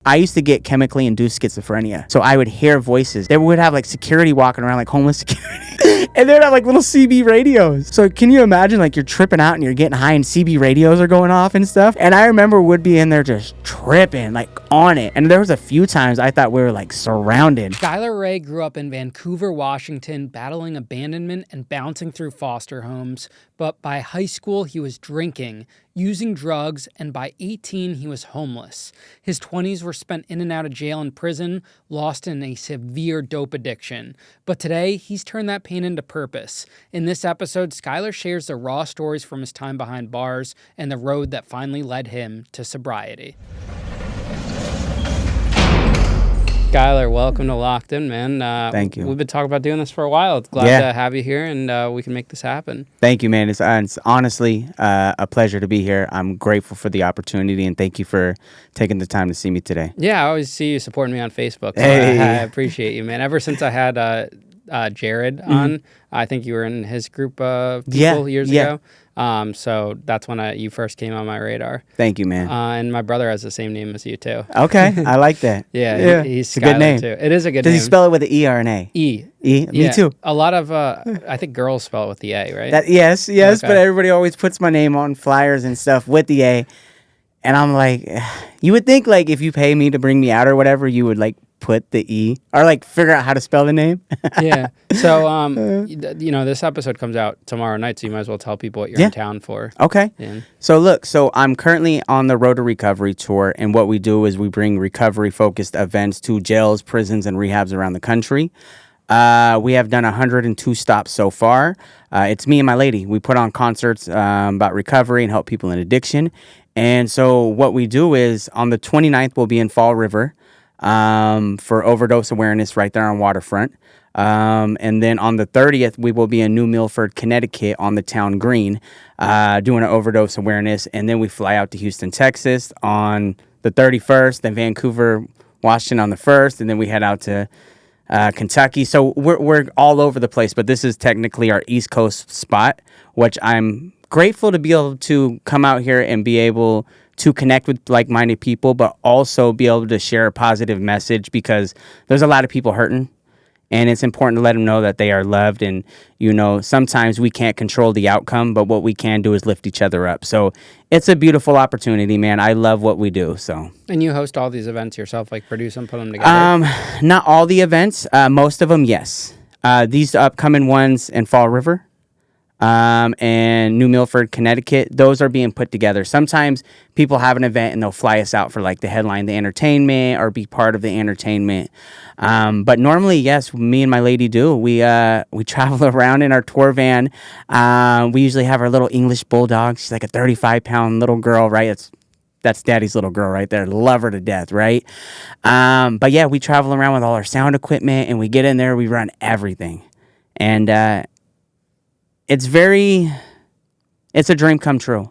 I used to get chemically induced schizophrenia. So I would hear voices. They would have like security walking around, like homeless security. And they would have like little CB radios. So can you imagine like you're tripping out and you're getting high and CB radios are going off and stuff? And I remember would be in there just tripping, like on it. And there was a few times I thought we were like surrounded. Skyler Ray grew up in Vancouver, Washington, battling abandonment and bouncing through foster homes. But by high school, he was drinking, using drugs, and by 18, he was homeless. His 20s were spent in and out of jail and prison, lost in a severe dope addiction. But today, he's turned that pain into purpose. In this episode, Skyler shares the raw stories from his time behind bars and the road that finally led him to sobriety. Skyler, welcome to Locked In, man. Thank you. We've been talking about doing this for a while. It's glad to have you here, and we can make this happen. Thank you, man. It's honestly a pleasure to be here. I'm grateful for the opportunity, and thank you for taking the time to see me today. Yeah, I always see you supporting me on Facebook. So Hey. I appreciate you, man. Ever since I had Jared on, I think you were in his group of people years ago. So that's when you first came on my radar. Thank you, man. And my brother has the same name as you, too. Okay, I like that. Yeah, he's a good Skyler, name. too. It is a good Does name. he spell it with an E or an A? E. E? Yeah. Me too. A lot of, I think girls spell it with the A, right? Yes, Okay. but everybody always puts my name on flyers and stuff with the A. And I'm like, you would think like if you pay me to bring me out or whatever, you would like put the E or like figure out how to spell the name. Yeah. So, this episode comes out tomorrow night, so you might as well tell people what you're in town for. Okay. Yeah. So I'm currently on the Road to Recovery tour, and what we do is we bring recovery-focused events to jails, prisons, and rehabs around the country. We have done 102 stops so far. It's me and my lady. We put on concerts about recovery and help people in addiction. And so what we do is on the 29th, we'll be in Fall River for overdose awareness right there on Waterfront. And then on the 30th, we will be in New Milford, Connecticut on the Town Green doing an overdose awareness. And then we fly out to Houston, Texas on the 31st, then Vancouver, Washington on the 1st, and then we head out to Kentucky. So we're all over the place, but this is technically our East Coast spot, which I'm grateful to be able to come out here and be able to connect with like-minded people, but also be able to share a positive message because there's a lot of people hurting, and it's important to let them know that they are loved. And, sometimes we can't control the outcome, but what we can do is lift each other up. So it's a beautiful opportunity, man. I love what we do. So. And you host all these events yourself, like produce them, put them together? Not all the events. Most of them, yes. These upcoming ones in Fall River and New Milford, Connecticut, those are being put together. Sometimes people have an event and they'll fly us out for like the headline, the entertainment, or be part of the entertainment. But normally, yes, me and my lady do. We travel around in our tour van. We usually have our little English bulldog. She's like a 35-pound little girl, right? That's daddy's little girl right there. Love her to death, right? But yeah, we travel around with all our sound equipment, and we get in there, we run everything. And it's a dream come true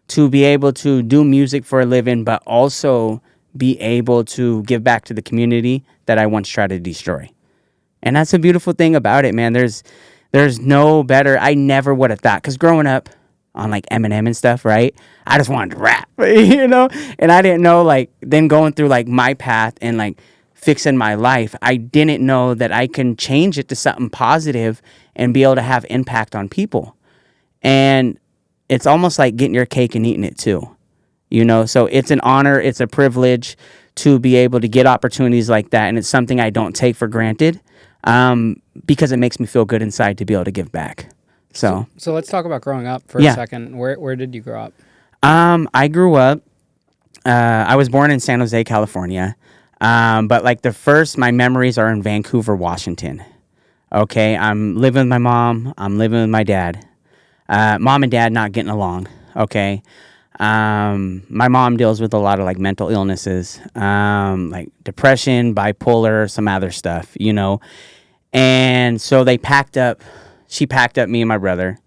to be able to do music for a living, but also be able to give back to the community that I once tried to destroy. And that's a beautiful thing about it, man. There's no better. I never would have thought, because growing up on like Eminem and stuff, right? I just wanted to rap, and I didn't know, like, then going through like my path and like fixing my life, I didn't know that I can change it to something positive and be able to have impact on people. And it's almost like getting your cake and eating it too, so it's an honor, it's a privilege to be able to get opportunities like that. And it's something I don't take for granted because it makes me feel good inside to be able to give back. So let's talk about growing up for a second. Where did you grow up? I grew up, I was born in San Jose, California. But like my memories are in Vancouver, Washington. Okay, I'm living with my mom. I'm living with my dad. Mom and dad not getting along. Okay. My mom deals with a lot of like mental illnesses, like depression, bipolar, some other stuff, And so she packed up me and my brother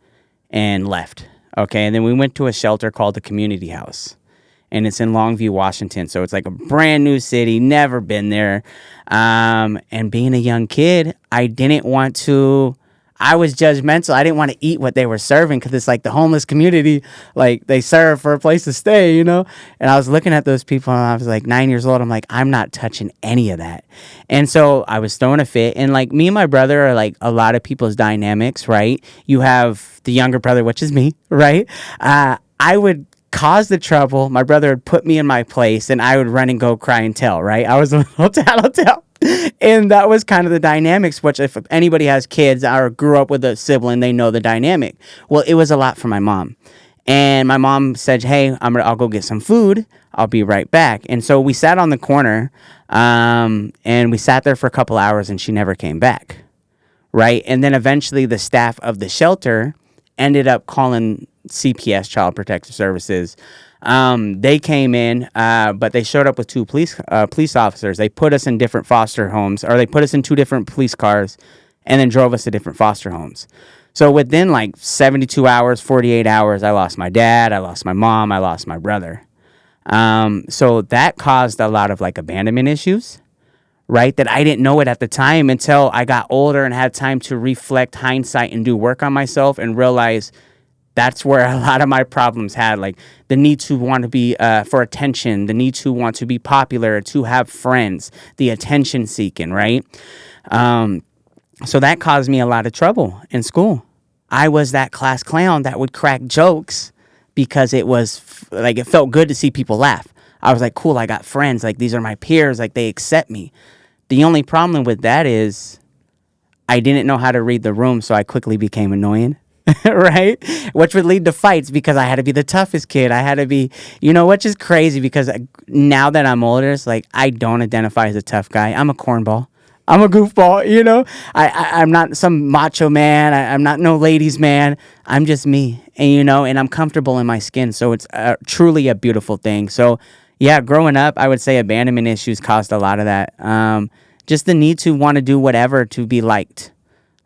and left. Okay. And then we went to a shelter called the Community House. And it's in Longview, Washington. So it's like a brand new city, never been there. And being a young kid, I I was judgmental. I didn't want to eat what they were serving because it's like the homeless community, like they serve for a place to stay, you know? And I was looking at those people and I was like 9 years old. I'm like, I'm not touching any of that. And so I was throwing a fit. And like me and my brother are like a lot of people's dynamics, right? You have the younger brother, which is me, right? I would cause the trouble. My brother would put me in my place and I would run and go cry and tell, right? I was a little tattletale. And that was kind of the dynamics, which if anybody has kids or grew up with a sibling, they know the dynamic. Well, it was a lot for my mom. And my mom said, hey, I'll go get some food. I'll be right back. And so we sat on the corner and we sat there for a couple hours and she never came back. Right. And then eventually the staff of the shelter ended up calling CPS, Child Protective Services. They came in, but they showed up with two police officers. They put us in different foster homes, or they put us in two different police cars and then drove us to different foster homes. So within like 72 hours, 48 hours, I lost my dad, I lost my mom, I lost my brother. So that caused a lot of like abandonment issues, right? That I didn't know it at the time until I got older and had time to reflect, hindsight, and do work on myself and realize that's where a lot of my problems had, like the need to want to be for attention, the need to want to be popular, to have friends, the attention seeking, right? So that caused me a lot of trouble in school. I was that class clown that would crack jokes because it was like it felt good to see people laugh. I was like, cool, I got friends, like these are my peers, like they accept me. The only problem with that is I didn't know how to read the room, so I quickly became annoying. Right? Which would lead to fights because I had to be the toughest kid. I had to be, which is crazy because now that I'm older, it's like I don't identify as a tough guy. I'm a cornball. I'm a goofball, I'm not some macho man. I'm not no ladies man. I'm just me. And, and I'm comfortable in my skin. So it's truly a beautiful thing. So, yeah, growing up, I would say abandonment issues caused a lot of that. Just the need to want to do whatever to be liked.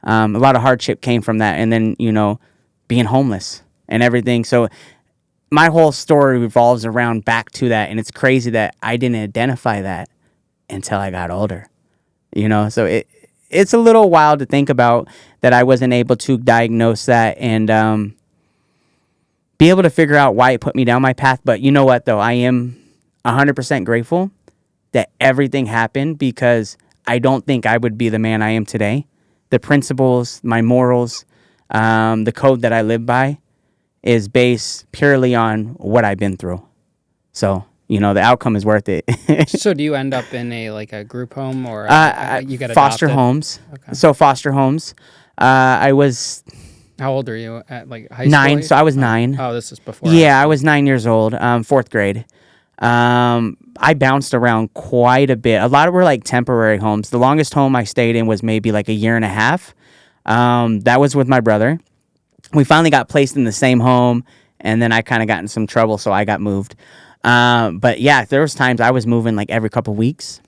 A lot of hardship came from that. And then, being homeless and everything. So my whole story revolves around back to that. And it's crazy that I didn't identify that until I got older. So it's a little wild to think about that I wasn't able to diagnose that and be able to figure out why it put me down my path. But you know what, though? I am 100% grateful that everything happened because I don't think I would be the man I am today. The principles, my morals, the code that I live by is based purely on what I've been through. So, the outcome is worth it. So do you end up in a group home or you get foster adopted? Homes? Okay. So foster homes. I was... How old are you at high school? 9, so I was 9. Oh, this is before. Yeah, I was 9 years old, 4th grade. I bounced around quite a bit. A lot of were temporary homes. The longest home I stayed in was maybe a year and a half. That was with my brother. We finally got placed in the same home, and then I kind of got in some trouble, so I got moved. But yeah, there was times I was moving every couple weeks.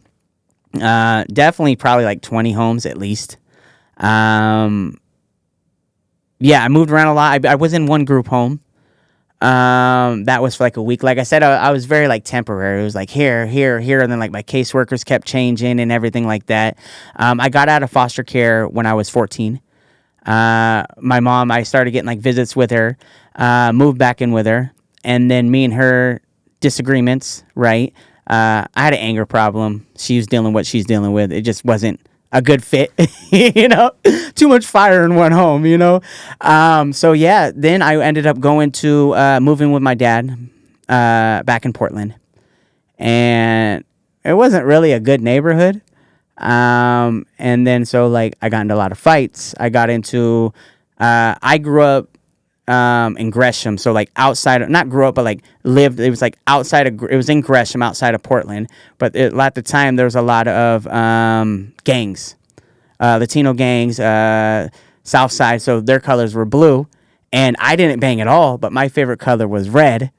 Definitely probably 20 homes at least. Yeah, I moved around a lot. I was in one group home. That was for a week. Like I said, I was very temporary. It was here, and then my caseworkers kept changing and everything like that. I got out of foster care when I was 14. My mom, I started getting visits with her, moved back in with her, and then me and her disagreements, right? I had an anger problem. She was dealing with what she's dealing with. It just wasn't a good fit, too much fire in one home, So yeah, then I ended up going to moving with my dad back in Portland, and it wasn't really a good neighborhood. And then so I got into a lot of fights. I got into I grew up in Gresham, so outside of, not grew up, but lived, it was outside of, it was in Gresham outside of Portland, but at the time there was a lot of gangs, Latino gangs, South Side, so their colors were blue, and I didn't bang at all, but my favorite color was red,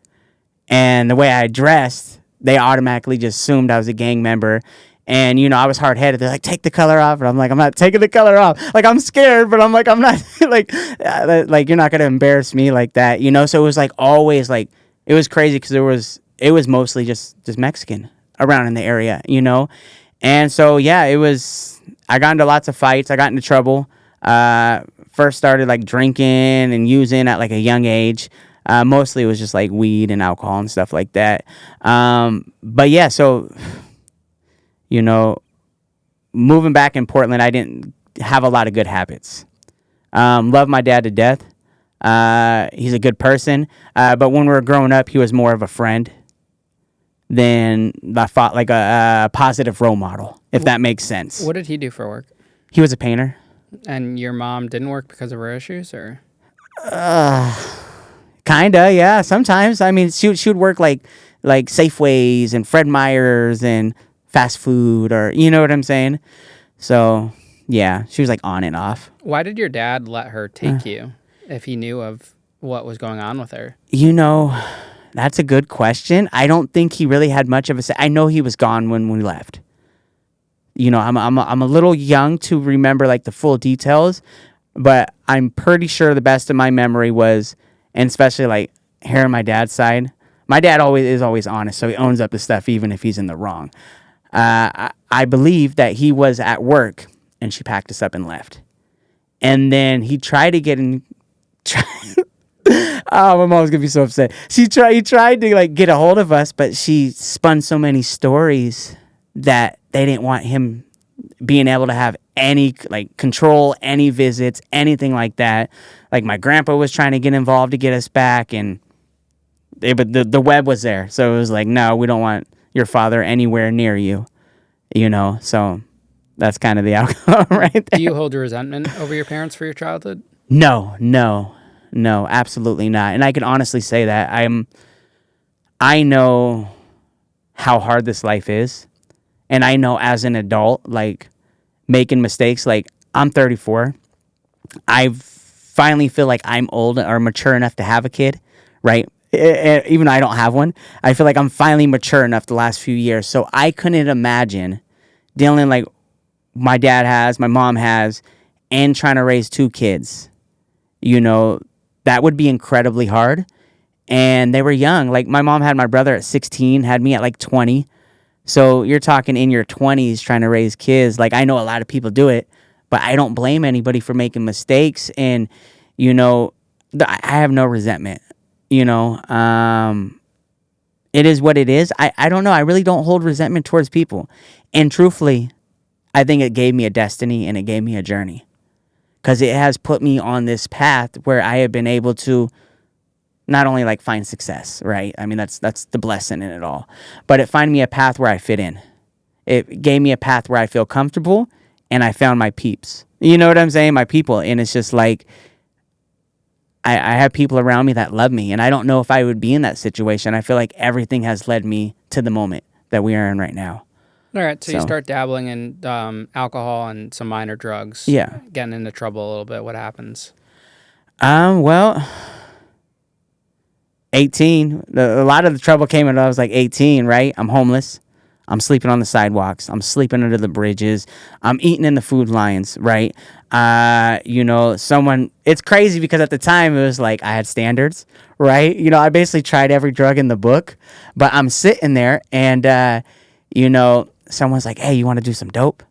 and the way I dressed, they automatically just assumed I was a gang member. And, I was hard-headed. They're take the color off. And I'm I'm not taking the color off. I'm scared, but I'm I'm not, you're not going to embarrass me like that, So it was always, it was crazy because it was mostly just Mexican around in the area, And so, yeah, I got into lots of fights. I got into trouble. first started like drinking and using at like a young age. Mostly it was just like weed and alcohol and stuff like that. But yeah, so, you know, moving back in Portland, I didn't have a lot of good habits. Love my dad to death. He's a good person. But when we were growing up, he was more of a friend than like a positive role model, if that makes sense. What did he do for work? He was a painter. And your mom didn't work because of her issues, or? Kinda, yeah. Sometimes, I mean, she would work like Safeways and Fred Meyer's and fast food, or you know what I'm saying. So yeah, she was like on and off. Why did your dad let her take you if he knew of what was going on with her? You know, that's a good question. I don't think he really had much of a say. I know he was gone when we left. You know, I'm a little young to remember like the full details, but I'm pretty sure the best of my memory was, and especially like hearing my dad's side. My dad is always honest, so he owns up to stuff even if he's in the wrong. I believe that he was at work and she packed us up and left. And then he tried to get in. Oh, my mom's gonna be so upset. He tried to like get a hold of us, but she spun so many stories that they didn't want him being able to have any like control, any visits, anything like that. Like my grandpa was trying to get involved to get us back, and but the web was there, so it was like, no, we don't want your father anywhere near you, you know. So that's kind of the outcome right there. Do you hold a resentment over your parents for your childhood? No, absolutely not. And I can honestly say that I know how hard this life is, and I know as an adult, like making mistakes. Like I'm 34, I finally feel like I'm old or mature enough to have a kid, right? Even though I don't have one, I feel like I'm finally mature enough the last few years. So I couldn't imagine dealing like my dad has, my mom has, and trying to raise two kids. You know, that would be incredibly hard. And they were young. Like my mom had my brother at 16, had me at like 20. So you're talking in your 20s trying to raise kids. Like I know a lot of people do it, but I don't blame anybody for making mistakes. And, you know, I have no resentment. You know, it is what it is. I don't know. I really don't hold resentment towards people. And truthfully, I think it gave me a destiny and it gave me a journey. Because it has put me on this path where I have been able to not only like find success, right? I mean, that's the blessing in it all. But it find me a path where I fit in. It gave me a path where I feel comfortable and I found my peeps. You know what I'm saying? My people. And it's just like, I have people around me that love me, and I don't know if I would be in that situation. I feel like everything has led me to the moment that we are in right now. All right, so you start dabbling in alcohol and some minor drugs. Yeah. Getting into trouble a little bit. What happens? Well, 18. A lot of the trouble came when I was like 18, right? I'm homeless. I'm sleeping on the sidewalks. I'm sleeping under the bridges. I'm eating in the food lines, right? You know, it's crazy because at the time it was like I had standards, right? You know, I basically tried every drug in the book, but I'm sitting there and, you know, someone's like, hey, you want to do some dope?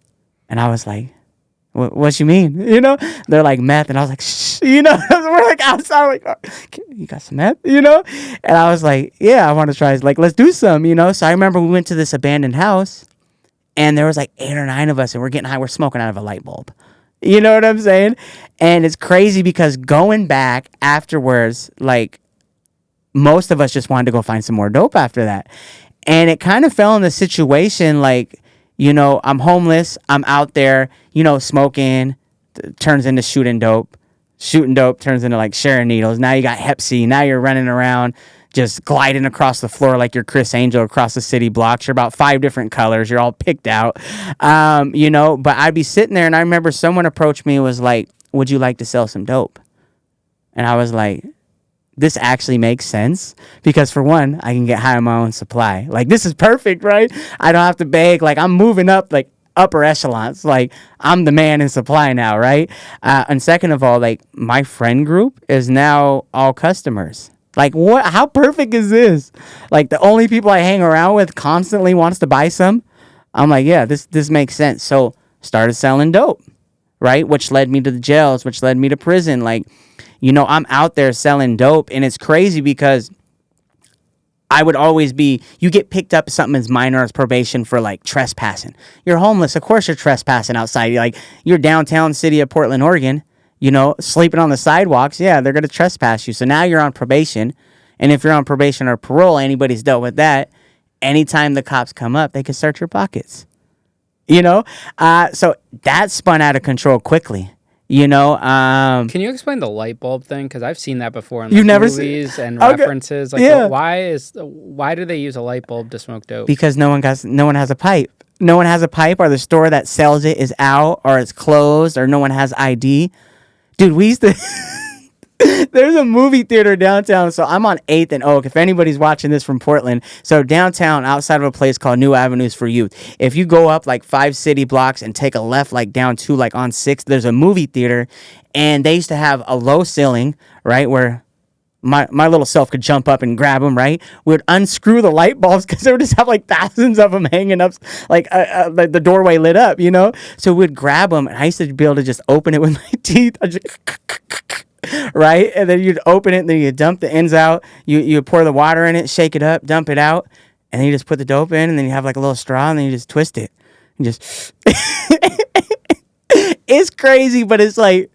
And I was like, what you mean? You know, they're like meth. And I was like, shh, you know, we're like outside, like, oh, you got some meth, you know? And I was like, yeah, I want to try, like, let's do some, you know? So I remember we went to this abandoned house and there was like 8 or 9 of us and we're getting high. We're smoking out of a light bulb. You know what I'm saying? And it's crazy because going back afterwards, like most of us just wanted to go find some more dope after that. And it kind of fell in the situation like, you know, I'm homeless, I'm out there, you know, smoking, turns into shooting dope turns into like sharing needles. Now you got Hep C, now you're running around just gliding across the floor like you're Chris Angel across the city blocks. You're about 5 different colors, you're all picked out, you know, but I'd be sitting there and I remember someone approached me and was like, would you like to sell some dope? And I was like, this actually makes sense because for one, I can get high on my own supply. Like this is perfect, right? I don't have to beg. Like I'm moving up like upper echelons. Like I'm the man in supply now, right? And second of all, like my friend group is now all customers. Like what? How perfect is this? Like the only people I hang around with constantly wants to buy some. I'm like, yeah, this makes sense. So started selling dope. right? Which led me to the jails, which led me to prison. Like, I'm out there selling dope, and it's crazy because I would always you get picked up something as minor as probation for like trespassing. You're homeless. Of course you're trespassing outside. You're downtown city of Portland, Oregon, sleeping on the sidewalks. Yeah, they're going to trespass you. So now you're on probation. And if you're on probation or parole, anybody's dealt with that. Anytime the cops come up, they can search your pockets. So that spun out of control quickly. Can you explain the light bulb thing? Because I've seen that before in You've never movies and Okay. references. Like, Yeah. why do they use a light bulb to smoke dope? Because no one has a pipe. No one has a pipe, or the store that sells it is out, or it's closed, or no one has ID. Dude, we used to. There's a movie theater downtown, so I'm on 8th and Oak. If anybody's watching this from Portland, so downtown, outside of a place called New Avenues for Youth. If you go up like 5 city blocks and take a left, like down to like on 6th, there's a movie theater, and they used to have a low ceiling, right, where my little self could jump up and grab them, right? We would unscrew the light bulbs because they would just have like thousands of them hanging up, like the doorway lit up, So we'd grab them, and I used to be able to just open it with my teeth. I just right? And then you'd open it, and then you dump the ends out. You pour the water in it, shake it up, dump it out, and then you just put the dope in, and then you have like a little straw, and then you just twist it. And just it's crazy, but it's like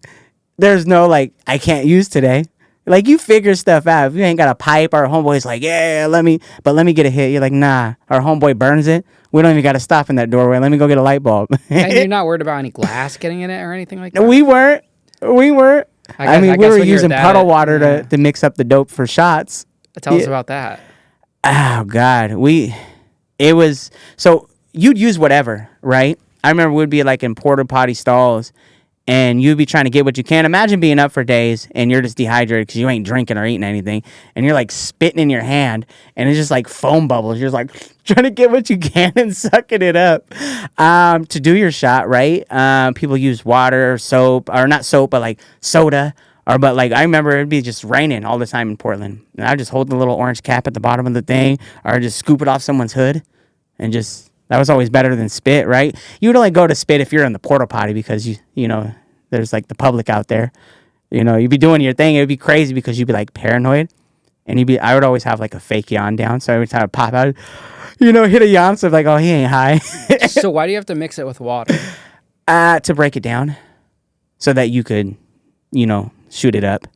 there's no like I can't use today. Like you figure stuff out. If you ain't got a pipe, our homeboy's like, yeah, let me get a hit. You're like, nah. Our homeboy burns it. We don't even got to stop in that doorway. Let me go get a light bulb. And you're not worried about any glass getting in it or anything like that? We weren't. I mean, we were using puddle water to mix up the dope for shots. Tell us about that. Oh, God. So you'd use whatever, right? I remember we'd be like in porta potty stalls, and you'd be trying to get what you can. Imagine being up for days, and you're just dehydrated because you ain't drinking or eating anything, and you're like spitting in your hand, and it's just like foam bubbles. You're just like trying to get what you can and sucking it up. To do your shot, right? People use water, soap, or not soap, but like soda. But like I remember it'd be just raining all the time in Portland, and I'd just hold the little orange cap at the bottom of the thing, or just scoop it off someone's hood, and that was always better than spit, right? You would only go to spit if you're in the porta potty because you know there's like the public out there. You'd be doing your thing. It would be crazy because you'd be like paranoid, and I would always have like a fake yawn down, so every time I pop out, hit a yawn, so like, oh, he ain't high. So why do you have to mix it with water? To break it down, so that you could, shoot it up.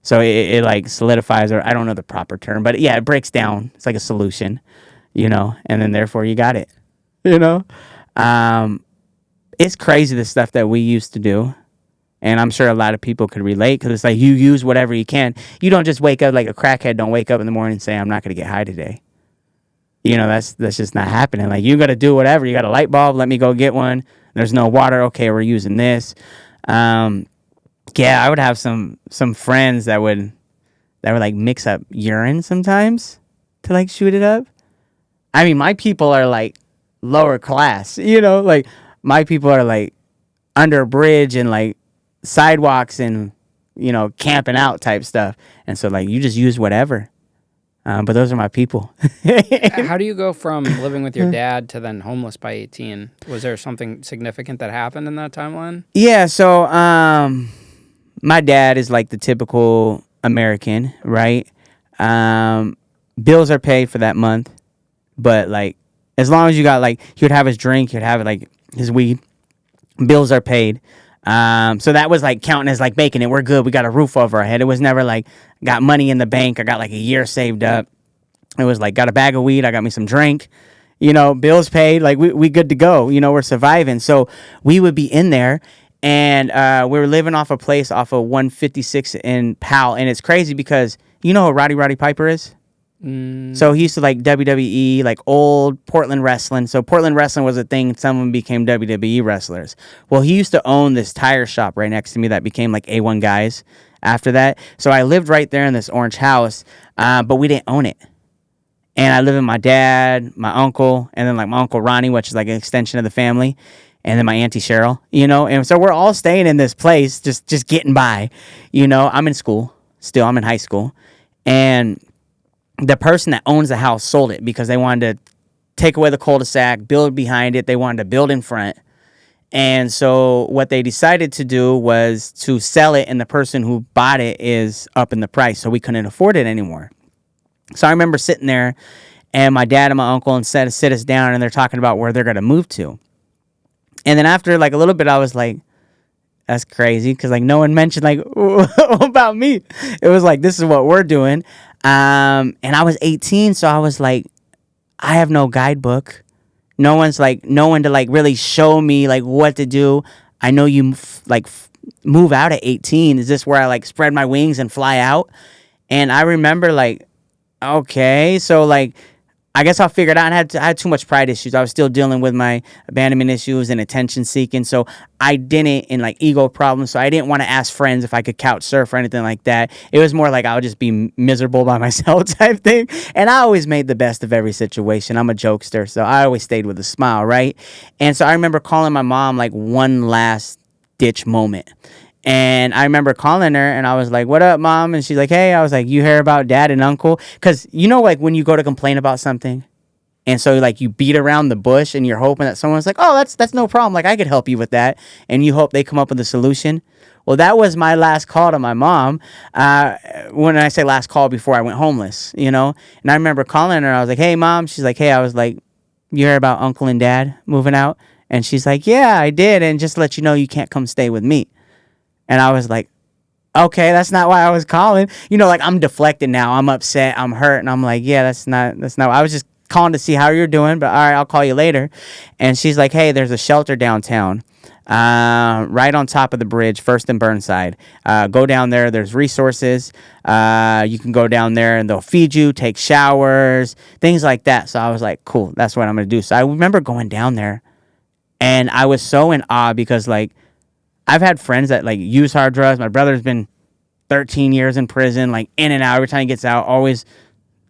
So it like solidifies, or I don't know the proper term, but yeah, it breaks down. It's like a solution, and then therefore you got it, It's crazy the stuff that we used to do. And I'm sure a lot of people could relate because it's like you use whatever you can. You don't just wake up like a crackhead. Don't wake up in the morning and say, I'm not going to get high today. That's just not happening. Like you got to do whatever. You got a light bulb. Let me go get one. There's no water. Okay, we're using this. Yeah, I would have some friends that would like mix up urine sometimes to like shoot it up. I mean, my people are like lower class, like my people are like under a bridge and like sidewalks and, camping out type stuff. And so like you just use whatever. But those are my people. How do you go from living with your dad to then homeless by 18? Was there something significant that happened in that timeline? Yeah. So, my dad is like the typical American, right? Bills are paid for that month, but like as long as you got like he would have his drink, he'd have like his weed. Bills are paid. So that was like counting as like making it. We're good. We got a roof over our head. It was never like got money in the bank. I got like a year saved up. It was like got a bag of weed. I got me some drink. Bills paid. Like we good to go. We're surviving. So we would be in there. And we were living off a place off of 156 in Powell. And it's crazy because you know who Roddy Piper is? So he used to like WWE, like old Portland wrestling. So Portland wrestling was a thing. Some of them became WWE wrestlers. Well, he used to own this tire shop right next to me that became like A1 Guys after that. So I lived right there in this orange house, but we didn't own it. And I lived with my dad, my uncle, and then like my Uncle Ronnie, which is like an extension of the family. And then my Auntie Cheryl, and so we're all staying in this place, just getting by, I'm in school still. I'm in high school. And the person that owns the house sold it because they wanted to take away the cul-de-sac, build behind it. They wanted to build in front. And so what they decided to do was to sell it, and the person who bought it is up in the price, so we couldn't afford it anymore. So I remember sitting there, and my dad and my uncle and sit us down, and they're talking about where they're going to move to. And then after like a little bit, I was like, that's crazy, because like no one mentioned like about me. It was like, this is what we're doing. And I was 18, so I was like, I have no guidebook. No one to like really show me like what to do. I know you move out at 18. Is this where I like spread my wings and fly out? And I remember like, okay, so like, I guess I'll figure it out. I had too much pride issues. I was still dealing with my abandonment issues and attention seeking. So I didn't, and like ego problems. So I didn't want to ask friends if I could couch surf or anything like that. It was more like I would just be miserable by myself type thing. And I always made the best of every situation. I'm a jokester, so I always stayed with a smile, right? And so I remember calling my mom like one last ditch moment. And I remember calling her, and I was like, what up, Mom? And she's like, hey. I was like, you hear about Dad and Uncle? Because you know, like when you go to complain about something, and so like you beat around the bush, and you're hoping that someone's like, oh, that's no problem. Like I could help you with that. And you hope they come up with a solution. Well, that was my last call to my mom. When I say last call, before I went homeless, you know? And I remember calling her. I was like, hey, Mom. She's like, hey. I was like, you hear about Uncle and Dad moving out? And she's like, yeah, I did. And just to let you know, you can't come stay with me. And I was like, okay, that's not why I was calling. You know, like I'm deflected now. I'm upset. I'm hurt. And I'm like, yeah, that's not. I was just calling to see how you're doing. But all right, I'll call you later. And she's like, hey, there's a shelter downtown, right on top of the bridge, First and Burnside. Go down there. There's resources. You can go down there and they'll feed you, take showers, things like that. So I was like, cool, that's what I'm going to do. So I remember going down there, and I was so in awe because like, I've had friends that like use hard drugs. My brother's been 13 years in prison, like in and out. Every time he gets out, always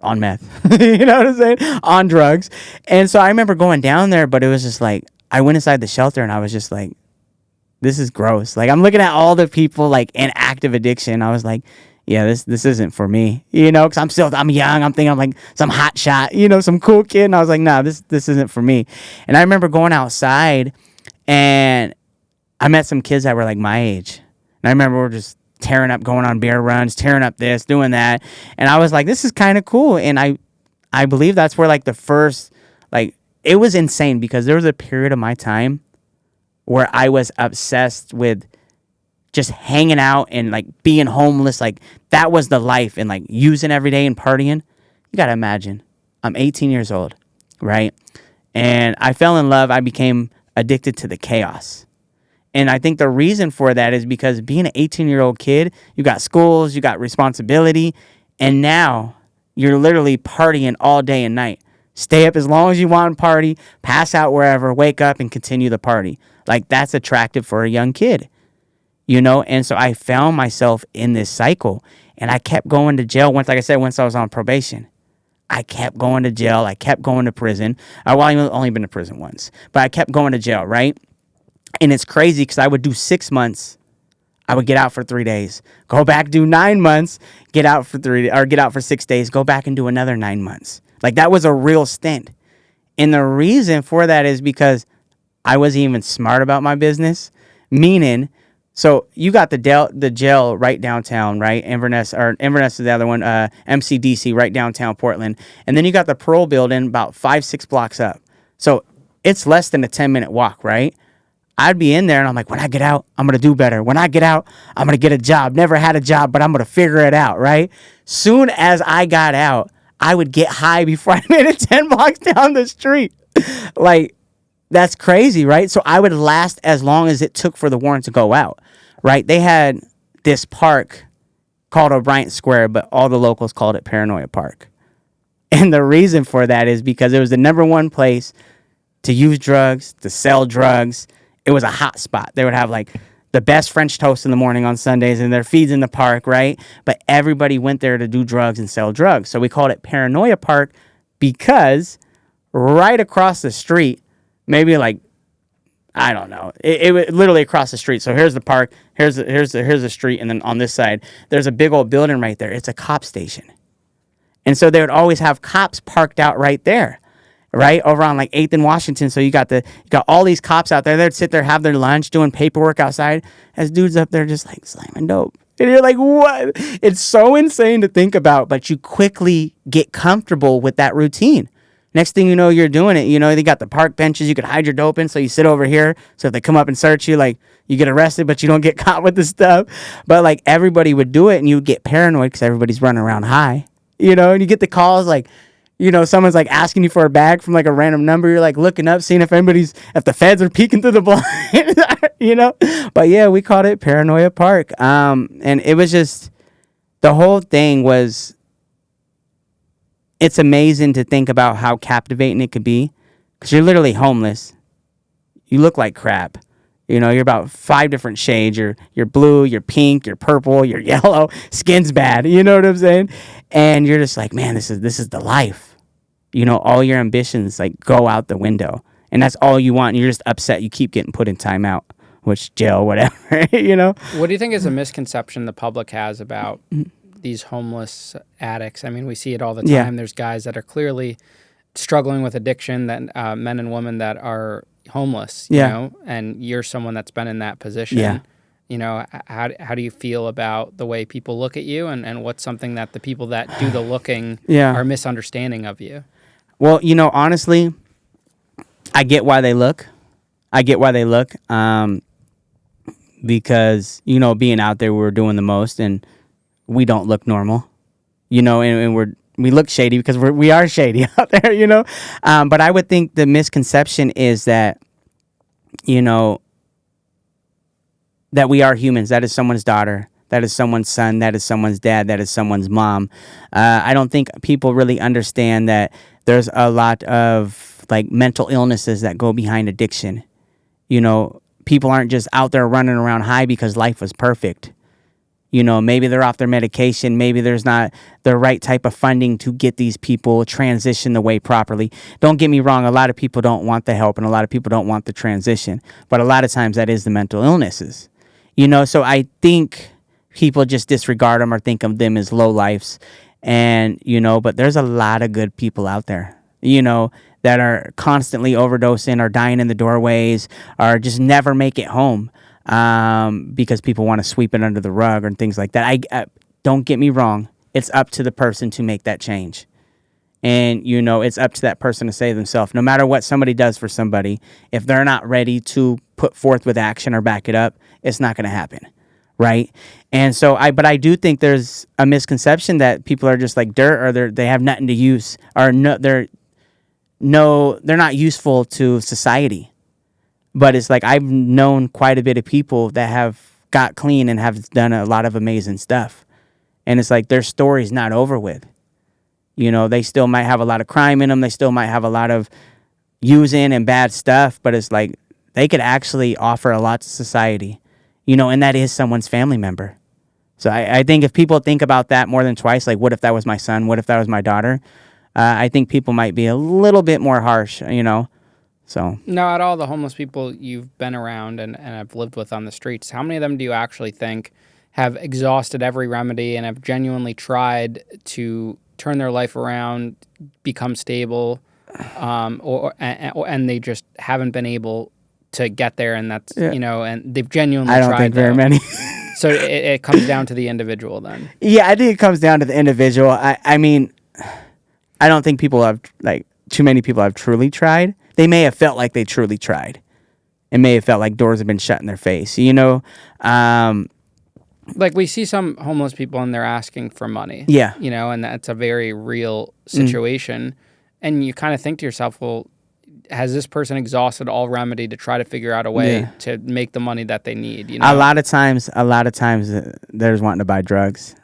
on meth. You know what I'm saying? On drugs. And so I remember going down there, but it was just like, I went inside the shelter and I was just like, this is gross. Like I'm looking at all the people like in active addiction. I was like, yeah, this isn't for me, you know, because I'm young. I'm thinking I'm like some hot shot, you know, some cool kid. And I was like, nah, this isn't for me. And I remember going outside, and I met some kids that were like my age. And I remember we're just tearing up, going on beer runs, tearing up this, doing that. And I was like, this is kind of cool. And I believe that's where like the first, like, it was insane because there was a period of my time where I was obsessed with just hanging out and like being homeless. Like that was the life, and like using every day and partying. You got to imagine, I'm 18 years old, right? And I fell in love. I became addicted to the chaos. And I think the reason for that is because being an 18-year-old kid, you got schools, you got responsibility, and now you're literally partying all day and night. Stay up as long as you want and party, pass out wherever, wake up and continue the party. Like that's attractive for a young kid, you know? And so I found myself in this cycle, and I kept going to jail once I was on probation. I kept going to jail. I kept going to prison. I've only been to prison once, but I kept going to jail, right? And it's crazy because I would do 6 months. I would get out for 3 days, go back, do 9 months, get out for 6 days, go back and do another 9 months. Like that was a real stint. And the reason for that is because I wasn't even smart about my business. Meaning, so you got the jail right downtown, right? Inverness is the other one, MCDC right downtown Portland. And then you got the parole building about 5-6 blocks up. So it's less than a 10-minute walk, right? I'd be in there and I'm like, when I get out, I'm going to do better. When I get out, I'm going to get a job. Never had a job, but I'm going to figure it out, right? Soon as I got out, I would get high before I made it 10 blocks down the street. Like, that's crazy, right? So I would last as long as it took for the warrant to go out, right? They had this park called O'Brien Square, but all the locals called it Paranoia Park. And the reason for that is because it was the number one place to use drugs, to sell drugs. It was a hot spot. They would have like the best French toast in the morning on Sundays, and their feeds in the park, right? But everybody went there to do drugs and sell drugs. So we called it Paranoia Park because right across the street, maybe like, I don't know, it was literally across the street. So here's the park, here's the street, and then on this side, there's a big old building right there. It's a cop station. And so they would always have cops parked out right there. right over on like 8th and Washington. So you got all these cops out there. They'd sit there, have their lunch, doing paperwork outside, as dudes up there just like slamming dope. And you're like, what? It's so insane to think about, but you quickly get comfortable with that routine. Next thing you know, you're doing it. You know, they got the park benches you could hide your dope in, so you sit over here. So if they come up and search you, like, you get arrested, but you don't get caught with the stuff. But like everybody would do it, and you would get paranoid because everybody's running around high. You know, and you get the calls like, you know, someone's like asking you for a bag from like a random number. You're like looking up, seeing if the feds are peeking through the blinds, you know. But yeah, we called it Paranoia Park. And it was just, the whole thing was, it's amazing to think about how captivating it could be, because you're literally homeless. You look like crap. You know, you're about 5 different shades. You're blue, you're pink, you're purple, you're yellow. Skin's bad. You know what I'm saying? And you're just like, man, this is the life. You know, all your ambitions like go out the window, and that's all you want. And you're just upset. You keep getting put in timeout, which jail, whatever. You know. What do you think is a misconception the public has about these homeless addicts? I mean, we see it all the time. Yeah. There's guys that are clearly struggling with addiction, that men and women that are homeless, you know, and you're someone that's been in that position. Yeah. You know, how do you feel about the way people look at you, and what's something that the people that do the looking are misunderstanding of you? Well, you know, honestly, I get why they look. Because, you know, being out there, we're doing the most, and we don't look normal, you know, and we look shady because we are shady out there, you know. But I would think the misconception is that, you know, that we are humans. That is someone's daughter. That is someone's son. That is someone's dad. That is someone's mom. I don't think people really understand that there's a lot of like mental illnesses that go behind addiction. You know, people aren't just out there running around high because life was perfect. You know, maybe they're off their medication. Maybe there's not the right type of funding to get these people transition the way properly. Don't get me wrong. A lot of people don't want the help, and a lot of people don't want the transition. But a lot of times that is the mental illnesses. You know, so I think people just disregard them or think of them as low lifes. And, you know, but there's a lot of good people out there, you know, that are constantly overdosing or dying in the doorways or just never make it home. Because people want to sweep it under the rug or things like that. I don't get me wrong. It's up to the person to make that change. And, you know, it's up to that person to save themselves. No matter what somebody does for somebody, if they're not ready to put forth with action or back it up, it's not going to happen. Right. And so but I do think there's a misconception that people are just like dirt, or they have nothing to use, or they're not useful to society. But it's like, I've known quite a bit of people that have got clean and have done a lot of amazing stuff. And it's like their story's not over with. You know, they still might have a lot of crime in them. They still might have a lot of using and bad stuff. But it's like they could actually offer a lot to society. You know, and that is someone's family member. So I think if people think about that more than twice, like, what if that was my son? What if that was my daughter? I think people might be a little bit more harsh, you know. So now, at all the homeless people you've been around and have lived with on the streets, how many of them do you actually think have exhausted every remedy and have genuinely tried to turn their life around, become stable, and they just haven't been able to get there, and that's, you know, and they've genuinely tried. I don't think very many. So it comes down to the individual then. Yeah, I think it comes down to the individual. I mean, I don't think too many people have truly tried. They may have felt like they truly tried. It may have felt like doors have been shut in their face, you know? Like, we see some homeless people and they're asking for money. Yeah. You know, and that's a very real situation. And you kind of think to yourself, well, has this person exhausted all remedy to try to figure out a way to make the money that they need? You know? A lot of times they're just wanting to buy drugs.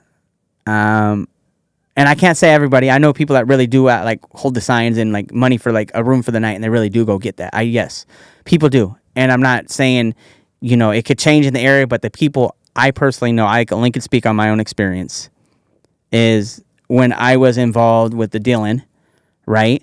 And I can't say everybody. I know people that really do like hold the signs and like money for like a room for the night, and they really do go get that. Yes, people do. And I'm not saying, you know, it could change in the area, but the people I personally know, I only can speak on my own experience, is when I was involved with the dealing, right?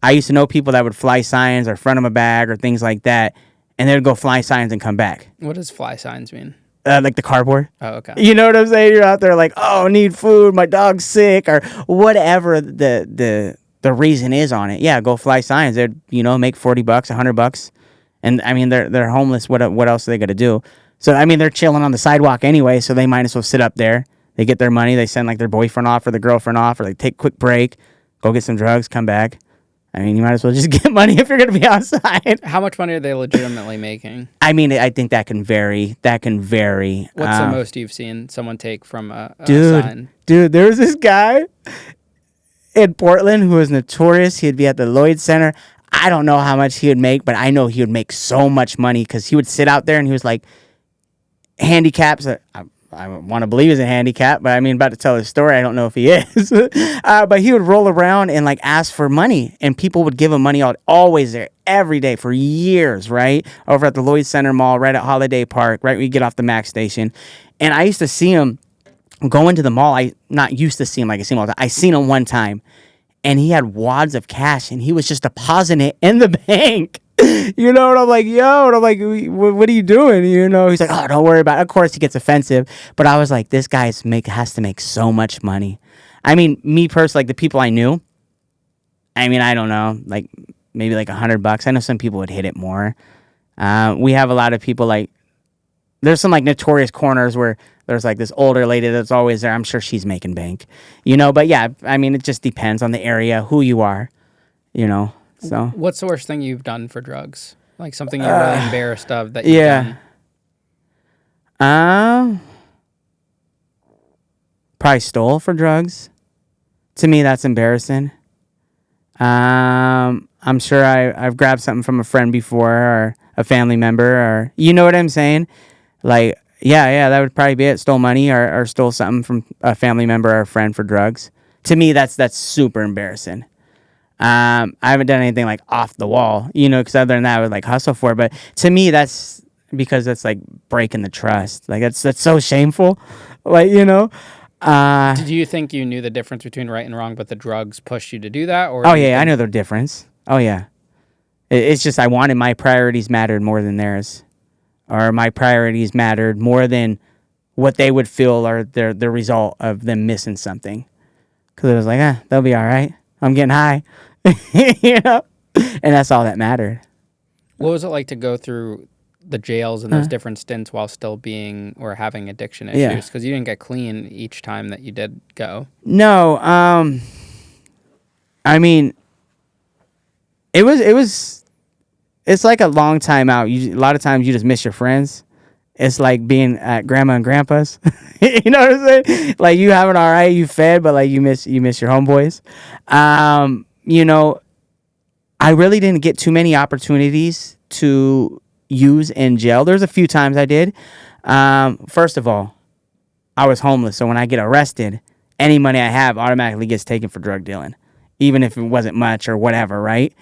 I used to know people that would fly signs or front of a bag or things like that, and they would go fly signs and come back. What does fly signs mean? Like the cardboard. Oh, okay. You know what I'm saying? You're out there like, oh, need food, my dog's sick, or whatever the the reason is on it. Yeah, go fly signs. They'd, make $40, $100. And I mean, they're homeless. What else are they going to do? So, I mean, they're chilling on the sidewalk anyway, so they might as well sit up there. They get their money. They send, like, their boyfriend off or their girlfriend off, or, like, take a quick break, go get some drugs, come back. I mean, you might as well just get money if you're going to be outside. How much money are they legitimately making? I mean, I think that can vary. What's the most you've seen someone take from a sign? Dude, there was this guy in Portland who was notorious. He'd be at the Lloyd Center. I don't know how much he would make, but I know he would make so much money because he would sit out there and he was like, handicaps. I want to believe he's a handicap, but I mean, about to tell his story. I don't know if he is. But he would roll around and like ask for money, and people would give him money always there, every day for years, right? Over at the Lloyd Center Mall, right at Holiday Park, right when you get off the Max station. And I used to see him go into the mall. I not used to see him like I see him all the time. I seen him one time, and he had wads of cash, and he was just depositing it in the bank. And I'm like, yo, and I'm like, what are you doing? He's like, oh, don't worry about it. Of course, he gets offensive. But I was like, this guy has to make so much money. I mean, me personally, like the people I knew, I mean, I don't know, like maybe like $100. I know some people would hit it more. We have a lot of people like, there's some like notorious corners where there's like this older lady that's always there. I'm sure she's making bank, But yeah, I mean, it just depends on the area, who you are, So what's the worst thing you've done for drugs? Like something you're really embarrassed of that you've done? Probably stole for drugs. To me, that's embarrassing. I'm sure I've grabbed something from a friend before or a family member, or you know what I'm saying? Like, yeah, that would probably be it. Stole money or stole something from a family member or a friend for drugs. To me, that's super embarrassing. I haven't done anything like off the wall, because other than that, I would like hustle for it. But to me, that's because that's like breaking the trust. Like that's so shameful. Like, Did you think you knew the difference between right and wrong, but the drugs pushed you to do that? Or I know the difference. Oh yeah. It's just, I wanted my priorities mattered more than theirs, or my priorities mattered more than what they would feel or the result of them missing something. Cause it was like, they'll be all right. I'm getting high, and that's all that mattered. What was it like to go through the jails and those different stints while still being or having addiction issues? Because you didn't get clean each time that you did go. No, I mean, it's like a long time out. A lot of times you just miss your friends. It's like being at grandma and grandpa's. You know what I'm saying? Like you having all right, you fed, but like you miss your homeboys. I really didn't get too many opportunities to use in jail. There's a few times I did. First of all, I was homeless, so when I get arrested, any money I have automatically gets taken for drug dealing, even if it wasn't much or whatever, right?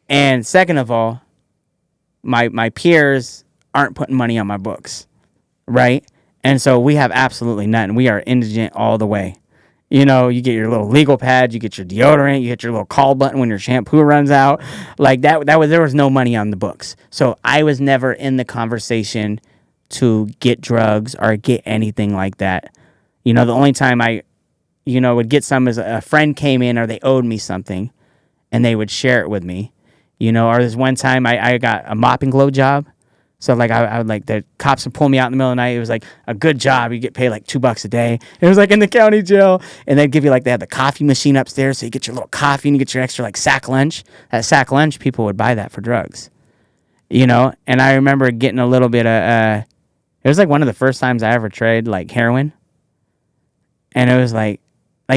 And second of all, my peers aren't putting money on my books, right? And so we have absolutely nothing. We are indigent all the way. You get your little legal pad, you get your deodorant, you get your little call button when your shampoo runs out. Like there was no money on the books. So I was never in the conversation to get drugs or get anything like that. The only time I, would get some is a friend came in or they owed me something and they would share it with me. Or this one time I got a mopping glow job. So like I would like the cops would pull me out in the middle of the night. It was like a good job. You get paid like $2 a day. It was like in the county jail, and they'd give you like they had the coffee machine upstairs, so you get your little coffee and you get your extra like sack lunch. That sack lunch, people would buy that for drugs, And I remember getting a little bit of it was like one of the first times I ever tried like heroin, and it was like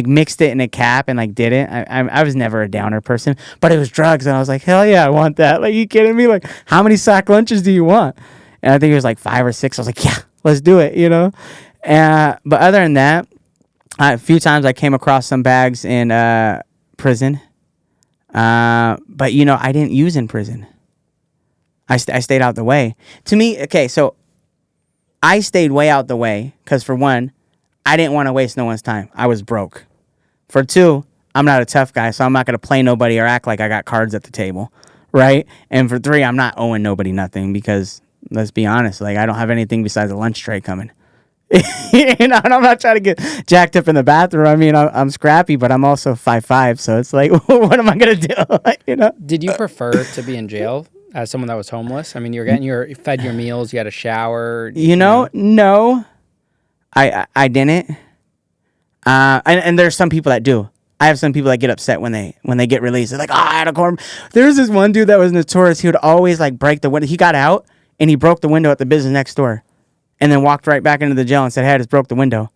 mixed it in a cap and like did it. I was never a downer person, but it was drugs, and I was like, hell yeah, I want that. Like, you kidding me? Like, how many sack lunches do you want? And I think it was like 5 or 6. I was like, yeah, let's do it, But other than that, a few times I came across some bags in prison, but I didn't use in prison. I stayed out the way. To me, okay, so I stayed way out the way because for one, I didn't want to waste no one's time. I was broke. For two, I'm not a tough guy, so I'm not going to play nobody or act like I got cards at the table, right? And for three, I'm not owing nobody nothing because, let's be honest, like I don't have anything besides a lunch tray coming. And I'm not trying to get jacked up in the bathroom. I mean, I'm scrappy, but I'm also 5'5", so it's like, what am I gonna do? Did you prefer to be in jail as someone that was homeless? I mean, you were getting fed your meals, you had a shower. No, I didn't. And there's some people that do. I have some people that get upset when they get released. They're like, I had a corn. There's this one dude that was notorious. He would always like break the window. He got out and he broke the window at the business next door, and then walked right back into the jail and said, "Hey, I just broke the window,"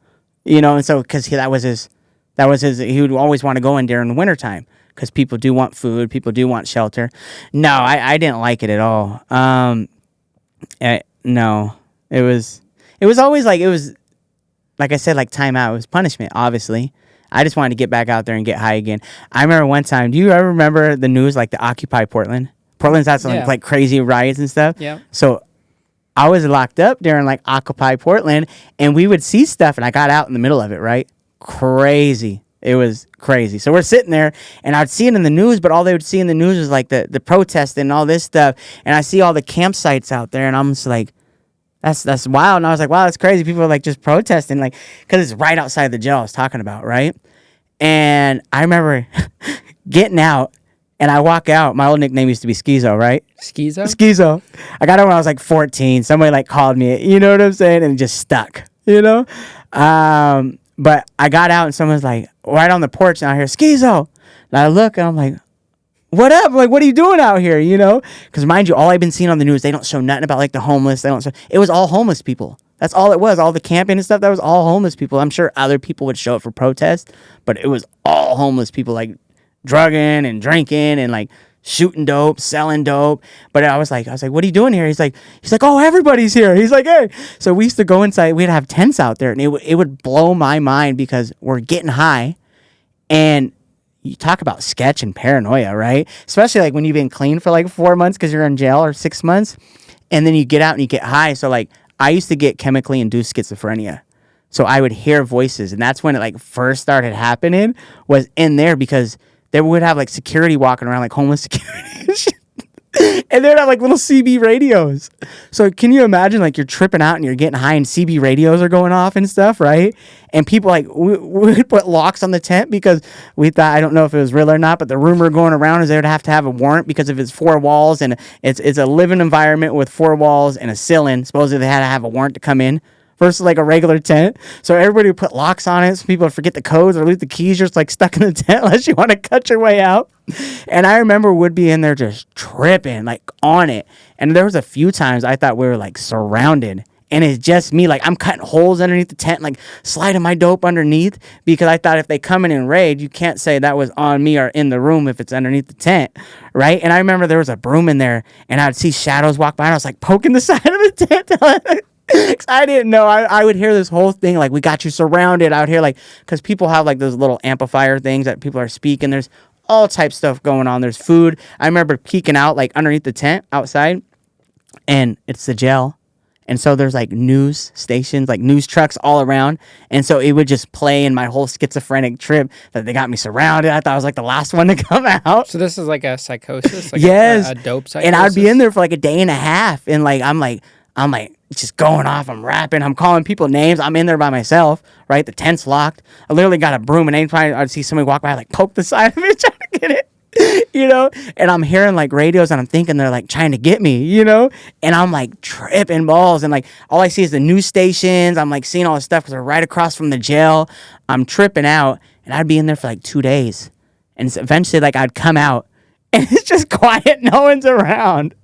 And so because that was his. He would always want to go in there in the wintertime because people do want food, people do want shelter. No, I didn't like it at all. No, it was always like I said, like time out. It was punishment, obviously. I just wanted to get back out there and get high again. I remember one time, do you ever remember the news, like the Occupy Portland? Portland's had some like crazy riots and stuff. Yeah. So I was locked up during like Occupy Portland, and we would see stuff, and I got out in the middle of it, right? Crazy. It was crazy. So we're sitting there, and I'd see it in the news, but all they would see in the news was like the protest and all this stuff. And I see all the campsites out there, and I'm just like, that's wild. And I was like, wow, that's crazy. People are like just protesting, like, because it's right outside the jail I was talking about, right? And I remember getting out, and I walk out. My old nickname used to be Schizo, right? Schizo? I got it when I was like 14. Somebody like called me, you know what I'm saying? And it just stuck, But I got out, and someone's like right on the porch, and I hear Schizo. And I look, and I'm like, what up? Like, what are you doing out here? Because mind you, all I've been seeing on the news, they don't show nothing about like the homeless. It was all homeless people. That's all it was. All the camping and stuff, that was all homeless people. I'm sure other people would show up for protest, but it was all homeless people, like drugging and drinking and like shooting dope, selling dope. But I was like, what are you doing here? He's like, oh, everybody's here. He's like, hey. So we used to go inside. We'd have tents out there, and it would blow my mind because we're getting high, and you talk about sketch and paranoia, right? Especially like when you've been clean for like 4 months because you're in jail, or 6 months, and then you get out and you get high. So like I used to get chemically induced schizophrenia. So I would hear voices, and that's when it like first started happening, was in there, because they would have like security walking around, like homeless security. And they'd have like little CB radios. So can you imagine, like, you're tripping out and you're getting high and CB radios are going off and stuff, right? And people like we would put locks on the tent because we thought, I don't know if it was real or not, but the rumor going around is they would have to have a warrant because if it's 4 walls and it's a living environment with 4 walls and a ceiling, supposedly they had to have a warrant to come in versus like a regular tent. So everybody would put locks on it so people would forget the codes or lose the keys. You're just like stuck in the tent unless you want to cut your way out. And I remember would be in there just tripping, like on it. And there was a few times I thought we were like surrounded, and it's just me, like I'm cutting holes underneath the tent, like sliding my dope underneath, because I thought if they come in and raid, you can't say that was on me or in the room if it's underneath the tent, right? And I remember there was a broom in there, and I'd see shadows walk by, and I was like poking the side of the tent. I didn't know. I would hear this whole thing, like, we got you surrounded out here, like, because people have like those little amplifier things that people are speaking. There's all types of stuff going on. There's food. I remember peeking out like underneath the tent outside, and it's the jail. And so there's like news stations, like news trucks all around. And so it would just play in my whole schizophrenic trip that they got me surrounded. I thought I was like the last one to come out. So this is like a psychosis? Like yes. A dope psychosis? And I'd be in there for like a day and a half. And like, I'm like just going off. I'm rapping. I'm calling people names. I'm in there by myself, right? The tent's locked. I literally got a broom, and anytime I'd see somebody walk by, I like poke the side of it, trying to get it. And I'm hearing like radios, and I'm thinking they're like trying to get me, and I'm like tripping balls, and like all I see is the news stations. I'm like seeing all this stuff because they're right across from the jail. I'm tripping out, and I'd be in there for like 2 days, and eventually like I'd come out, and it's just quiet. No one's around.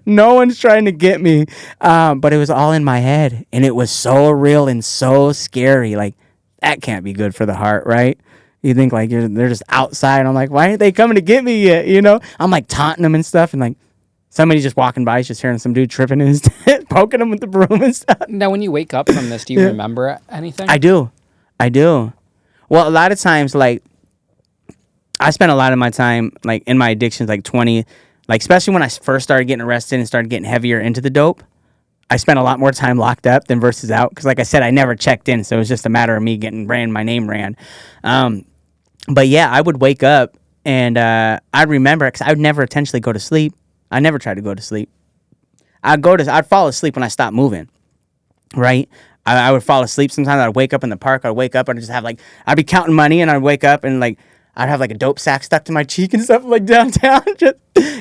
No one's trying to get me, but it was all in my head, and it was so real and so scary. Like, that can't be good for the heart, right? You think like they're just outside. I'm like, why aren't they coming to get me yet? I'm like taunting them and stuff, and like somebody just walking by is just hearing some dude tripping in his tent, poking him with the broom and stuff. Now, when you wake up from this, do you remember anything? I do. Well, a lot of times, like, I spent a lot of my time like in my addictions, like 20, like especially when I first started getting arrested and started getting heavier into the dope. I spent a lot more time locked up than versus out, because like I said, I never checked in, so it was just a matter of me getting my name ran. But yeah, I would wake up, and I remember, because I would never intentionally go to sleep. I never tried to go to sleep. I'd fall asleep when I stopped moving, right? I would fall asleep sometimes. I'd wake up in the park. I'd wake up and just have like, I'd be counting money, and I'd wake up and like, I'd have like a dope sack stuck to my cheek and stuff like downtown. Just,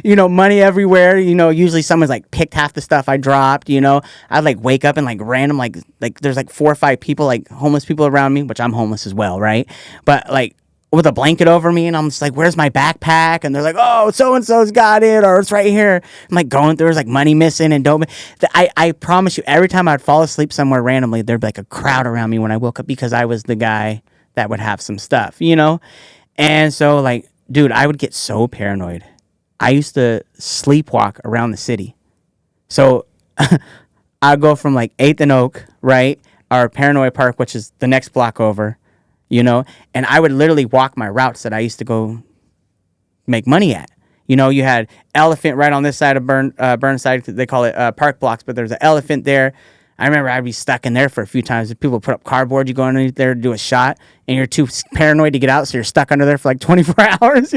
money everywhere. Usually someone's like picked half the stuff I dropped. I'd like wake up and like random, like there's like 4 or 5 people, like homeless people around me, which I'm homeless as well, right? But like, with a blanket over me, and I'm just like, where's my backpack? And they're like, oh, so-and-so's got it, or it's right here. I'm like going through, there's like money missing and dope. I promise you, every time I'd fall asleep somewhere randomly, there'd be like a crowd around me when I woke up, because I was the guy that would have some stuff, And so like, dude, I would get so paranoid. I used to sleepwalk around the city. So I'd go from like 8th and Oak, right? Or Paranoia Park, which is the next block over, and I would literally walk my routes that I used to go make money at. You had Elephant right on this side of Burnside. They call it Park Blocks, but there's an Elephant there. I remember I'd be stuck in there for a few times. If people put up cardboard, you go underneath there to do a shot, and you're too paranoid to get out, so you're stuck under there for like 24 hours,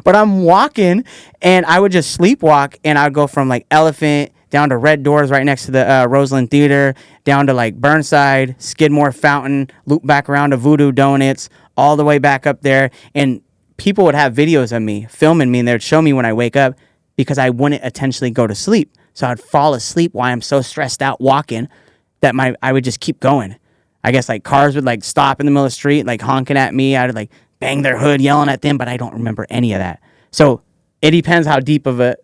But I'm walking, and I would just sleepwalk, and I'd go from like Elephant down to Red Doors right next to the Roseland Theater, down to like Burnside, Skidmore Fountain, loop back around to Voodoo Donuts, all the way back up there. And people would have videos of me filming me, and they would show me when I wake up, because I wouldn't intentionally go to sleep. So I'd fall asleep while I'm so stressed out walking that I would just keep going. I guess like cars would like stop in the middle of the street, like honking at me. I'd like bang their hood, yelling at them, but I don't remember any of that. So it depends how deep of a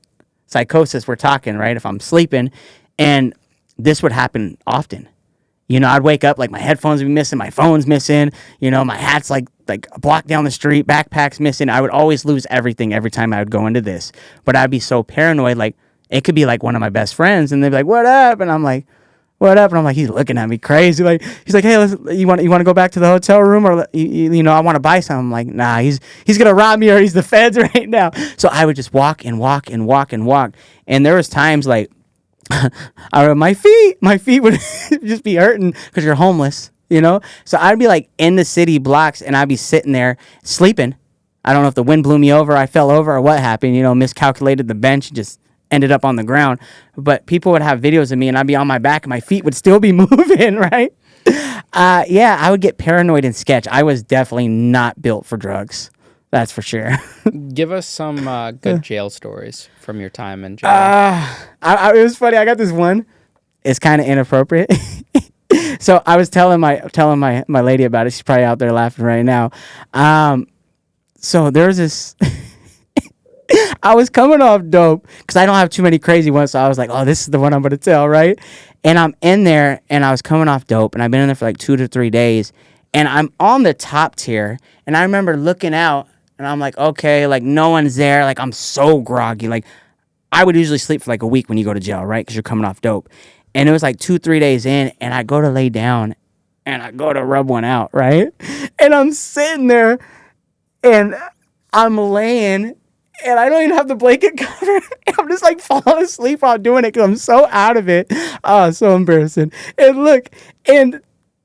psychosis we're talking, right? If I'm sleeping, and this would happen often. I'd wake up, like my headphones would be missing, my phone's missing, my hat's like a block down the street, backpack's missing. I would always lose everything every time I would go into this. But I'd be so paranoid, like it could be like one of my best friends, and they'd be like, what up? And I'm like, what up? And I'm like, he's looking at me crazy. Like, he's like, hey, you want to go back to the hotel room, or I want to buy something. I'm like, nah, he's gonna rob me, or he's the feds right now. So I would just walk and walk and walk and walk. And there was times like, my feet would just be hurting because you're homeless, So I'd be like in the city blocks, and I'd be sitting there sleeping. I don't know if the wind blew me over, I fell over, or what happened. Miscalculated the bench, just ended up on the ground. But people would have videos of me, and I'd be on my back, and my feet would still be moving, right? I would get paranoid and sketch. I was definitely not built for drugs. That's for sure. Give us some good jail stories from your time in jail. It was funny. I got this one. It's kind of inappropriate. So I was telling my lady about it. She's probably out there laughing right now. So there's this. I was coming off dope because I don't have too many crazy ones. So I was like, oh, this is the one I'm going to tell, right? And I'm in there, and I was coming off dope, and I've been in there for like 2 to 3 days. And I'm on the top tier, and I remember looking out, and I'm like, okay, like no one's there. Like I'm so groggy. Like I would usually sleep for like a week when you go to jail, right? Because you're coming off dope. And it was like 2-3 days in, and I go to lay down, and I go to rub one out, right? And I'm sitting there, and I'm laying, and I don't even have the blanket covered. I'm just like falling asleep while doing it because I'm so out of it. Oh, so embarrassing. And look, and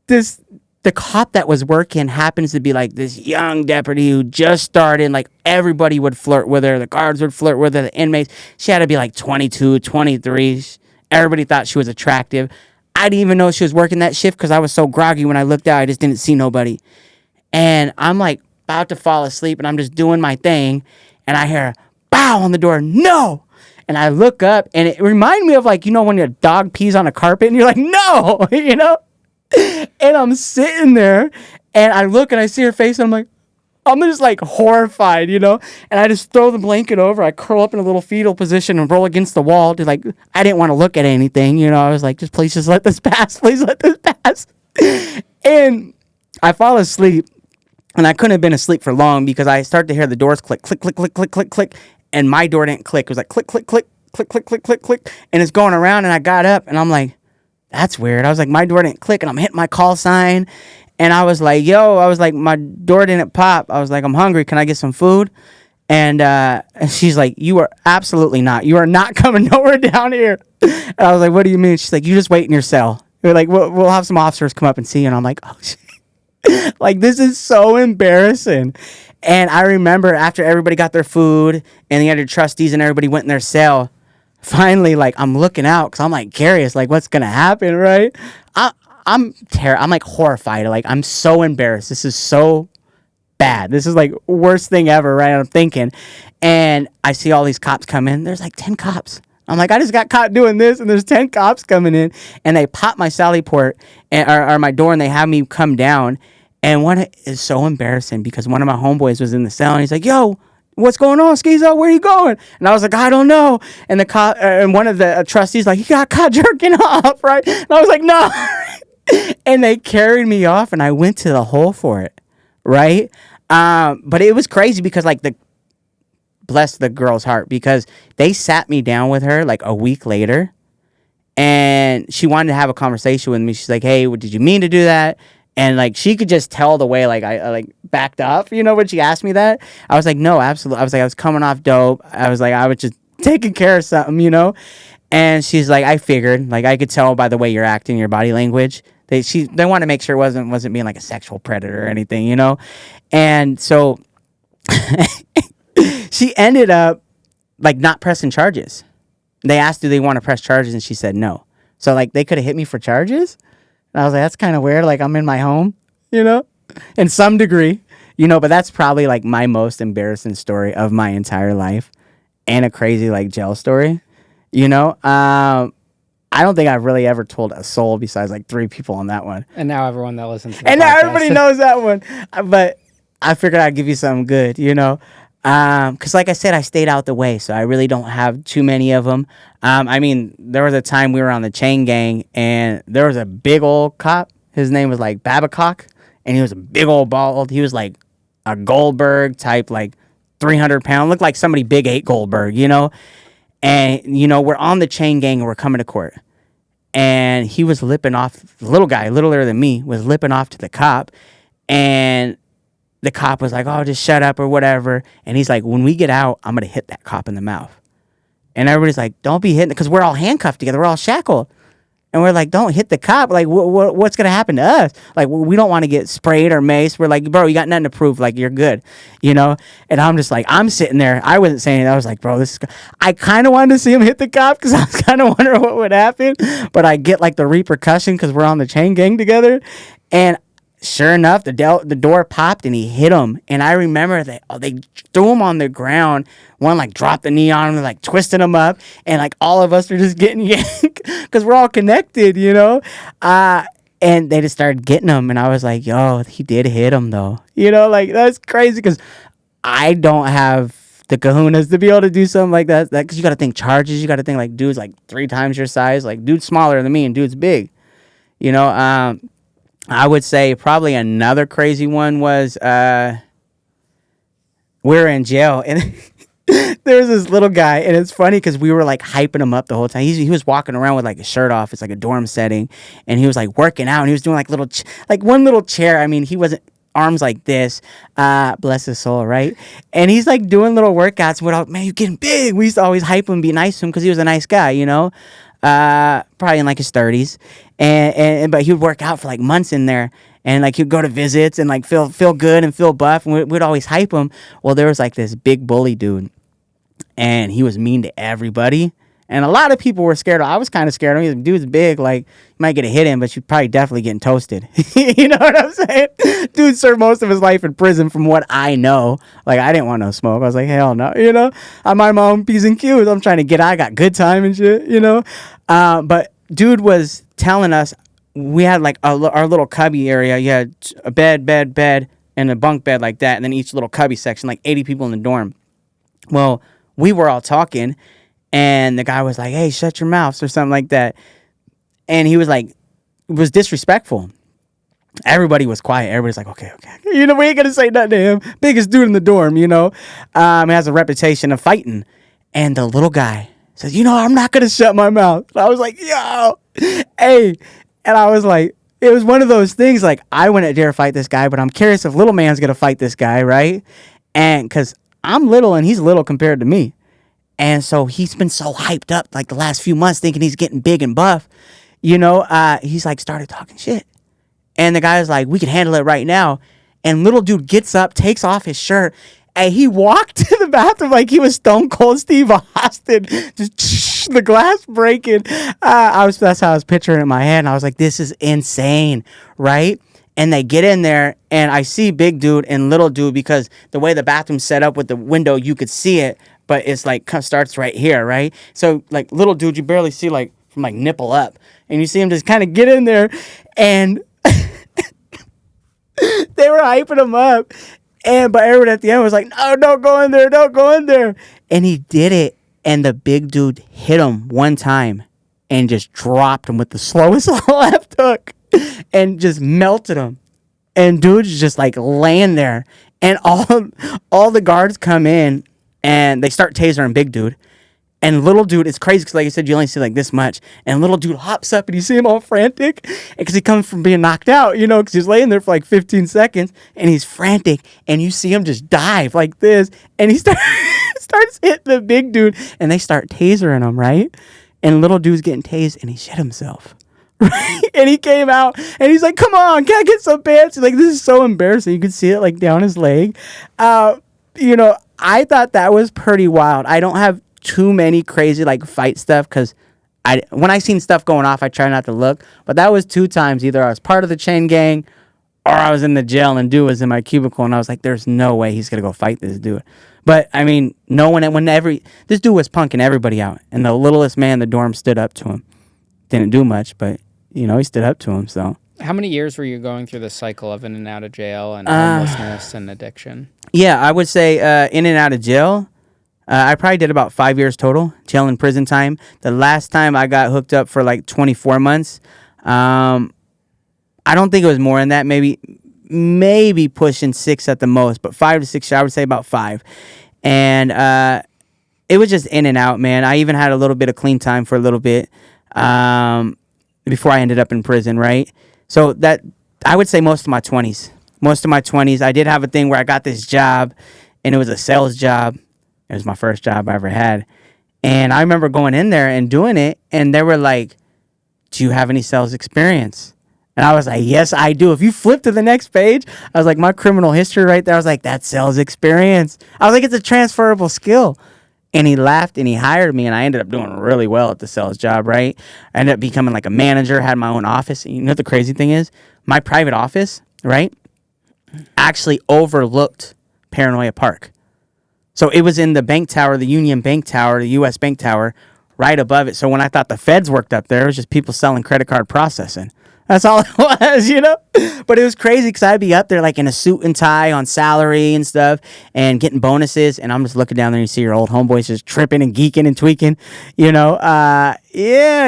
the cop that was working happens to be like this young deputy who just started. Like everybody would flirt with her. The guards would flirt with her. The inmates. She had to be like 22, 23. Everybody thought she was attractive. I didn't even know she was working that shift because I was so groggy when I looked out. I just didn't see nobody. And I'm like about to fall asleep, and I'm just doing my thing. And I hear a bow on the door. No. And I look up, and it reminded me of like, when your dog pees on a carpet and you're like, no, And I'm sitting there, and I look, and I see her face, and I'm just like horrified, And I just throw the blanket over. I curl up in a little fetal position and roll against the wall. I didn't want to look at anything, I was like, please just let this pass. Please let this pass. And I fall asleep, and I couldn't have been asleep for long because I start to hear the doors click, click, click, click, click, click, click. And my door didn't click. It was like click, click, click, click, click, click, click, click. And it's going around, and I got up, and I'm like, that's weird. I was like, my door didn't click, and I'm hitting my call sign. And I was like, my door didn't pop. I was like, I'm hungry. Can I get some food? And she's like, you are absolutely not. You are not coming nowhere down here. And I was like, what do you mean? She's like, you just wait in your cell. We're like, we'll have some officers come up and see you. And I'm like, oh, shit. Like, this is so embarrassing. And I remember after everybody got their food and the other trustees and everybody went in their cell, finally, like, I'm looking out because I'm like curious, like, what's going to happen, right? I'm like horrified. Like, I'm so embarrassed. This is so bad. This is like worst thing ever, right? I'm thinking. And I see all these cops come in. There's like 10 cops. I'm like, I just got caught doing this, and there's 10 cops coming in, and they pop my sally port or my door, and they have me come down. And one is so embarrassing because one of my homeboys was in the cell, and he's like, yo, what's going on, Skeezo? Where are you going? And I was like, I don't know. And the cop and one of the trustees like, you got caught jerking off, right? And I was like, no. And they carried me off, and I went to the hole for it, right? But it was crazy because like bless the girl's heart, because they sat me down with her like a week later, and she wanted to have a conversation with me. She's like, hey, did you mean to do that? And like she could just tell the way like I like backed up, when she asked me that. I was like, no, absolutely. I was like, I was coming off dope. I was like, I was just taking care of something, And she's like, I figured, like I could tell by the way you're acting, your body language. They want to make sure it wasn't being like a sexual predator or anything, And so she ended up like not pressing charges. They asked, do they want to press charges? And she said no. So like they could have hit me for charges. And I was like, that's kind of weird. Like I'm in my home, in some degree, but that's probably like my most embarrassing story of my entire life, and a crazy like jail story, I don't think I've really ever told a soul besides like 3 people on that one. And now everyone that listens to the And podcast. now everybody knows that one. But I figured I'd give you something good, Because like I said, I stayed out the way, so I really don't have too many of them. I mean, there was a time we were on the chain gang, and there was a big old cop. His name was like Babcock, and he was a big old bald. He was like a Goldberg type, like 300 pound. Looked like somebody big ate Goldberg, And, we're on the chain gang, and we're coming to court. And he was lipping off, the little guy, littler than me, was lipping off to the cop. And the cop was like, oh, just shut up or whatever. And he's like, when we get out, I'm going to hit that cop in the mouth. And everybody's like, don't be hitting it, because we're all handcuffed together. We're all shackled. And we're like, don't hit the cop. Like, what's going to happen to us? Like, we don't want to get sprayed or maced. We're like, bro, you got nothing to prove. Like, you're good, And I'm just like, I'm sitting there. I wasn't saying it. I was like, bro, I kind of wanted to see him hit the cop because I was kind of wondering what would happen. But I get like the repercussion because we're on the chain gang together. And sure enough, the door popped and he hit him. And I remember that they threw him on the ground. One like dropped the knee on him, like twisting him up, and like all of us were just getting yanked because we're all connected, And they just started getting him, and I was like, "Yo, he did hit him though," Like that's crazy because I don't have the kahunas to be able to do something like that. Because you got to think charges, you got to think like dude's like 3 times your size, like dude's smaller than me and dude's big, I would say probably another crazy one was we were in jail, and there was this little guy, and it's funny because we were like hyping him up the whole time. He was walking around with like his shirt off. It's like a dorm setting, and he was like working out, and he was doing like one little chair. I mean, he wasn't arms like this, bless his soul, right? And he's like doing little workouts. We're like, man, you're getting big. We used to always hype him, be nice to him because he was a nice guy, probably in like his 30s, but he would work out for like months in there, and like he'd go to visits and like feel good and feel buff, and we'd always hype him. Well, there was like this big bully dude, and he was mean to everybody, and a lot of people were scared. I was kind of scared of him. Dude's big, like you might get a hit in, but you're probably definitely getting toasted. You know what I'm saying? Dude served most of his life in prison, from what I know. Like I didn't want no smoke. I was like, hell no, I mind my own P's and Q's. I'm trying to I got good time and shit, But dude was telling us, we had like our little cubby area. You had a bed, and a bunk bed like that, and then each little cubby section, like 80 people in the dorm. Well, we were all talking, and the guy was like, hey, shut your mouths or something like that. And he was like, it was disrespectful. Everybody was quiet. Everybody's like, okay. We ain't going to say nothing to him. Biggest dude in the dorm, has a reputation of fighting. And the little guy says, I'm not going to shut my mouth. And I was like, yo, hey. And I was like, it was one of those things, like, I wouldn't dare fight this guy, but I'm curious if little man's going to fight this guy, right? And because I'm little and he's little compared to me. And so he's been so hyped up, like, the last few months thinking he's getting big and buff. He's, like, started talking shit. And the guy's like, we can handle it right now. And little dude gets up, takes off his shirt, and he walked to the bathroom like he was Stone Cold Steve Austin. Just the glass breaking. That's how I was picturing it in my head. And I was like, this is insane, right? And they get in there, and I see big dude and little dude, because the way the bathroom's set up with the window, you could see it, but it's like starts right here, right? So like little dude, you barely see like from like nipple up, and you see him just kind of get in there, and they were hyping him up, but everyone at the end was like, no, don't go in there, don't go in there. And he did it, and the big dude hit him one time and just dropped him with the slowest left hook and just melted him. And dude's just like laying there, and all the guards come in and they start tasering big dude. And little dude, it's crazy because, like I said, you only see like this much. And little dude hops up, and you see him all frantic because he comes from being knocked out, because he's laying there for like 15 seconds, and he's frantic. And you see him just dive like this, and he starts hitting the big dude, and they start tasering him, right? And little dude's getting tased, and he shit himself. Right? And he came out, and he's like, come on, can I get some pants? Like, this is so embarrassing. You could see it like down his leg. I thought that was pretty wild. I don't have too many crazy like fight stuff, because when I seen stuff going off, I try not to look. But that was 2 times. Either I was part of the chain gang, or I was in the jail, and dude was in my cubicle, and I was like, there's no way he's gonna go fight this dude. But I mean, this dude was punking everybody out, and the littlest man in the dorm stood up to him. Didn't do much, but he stood up to him. So how many years were you going through the cycle of in and out of jail and homelessness and addiction? Yeah, I would say in and out of jail, I probably did about 5 years total, jail and prison time. The last time I got hooked up for like 24 months. I don't think it was more than that. Maybe pushing 6 at the most, but 5 to 6 years, I would say about 5. And it was just in and out, man. I even had a little bit of clean time for a little bit before I ended up in prison, right? So that, I would say most of my 20s. I did have a thing where I got this job, and it was a sales job. It was my first job I ever had. And I remember going in there and doing it, and they were like, do you have any sales experience? And I was like, yes, I do. If you flip to the next page, I was like, my criminal history right there, I was like, that's sales experience. I was like, it's a transferable skill. And he laughed, and he hired me, and I ended up doing really well at the sales job, right? I ended up becoming like a manager, had my own office. And you know what the crazy thing is? My private office, right, actually overlooked Paranoia Park. So it was in the bank tower, the Union Bank Tower, the U.S. Bank Tower, right above it. So when I thought the feds worked up there, it was just people selling credit card processing. That's all it was, But it was crazy because I'd be up there like in a suit and tie on salary and stuff and getting bonuses. And I'm just looking down there, and you see your old homeboys just tripping and geeking and tweaking, Yeah,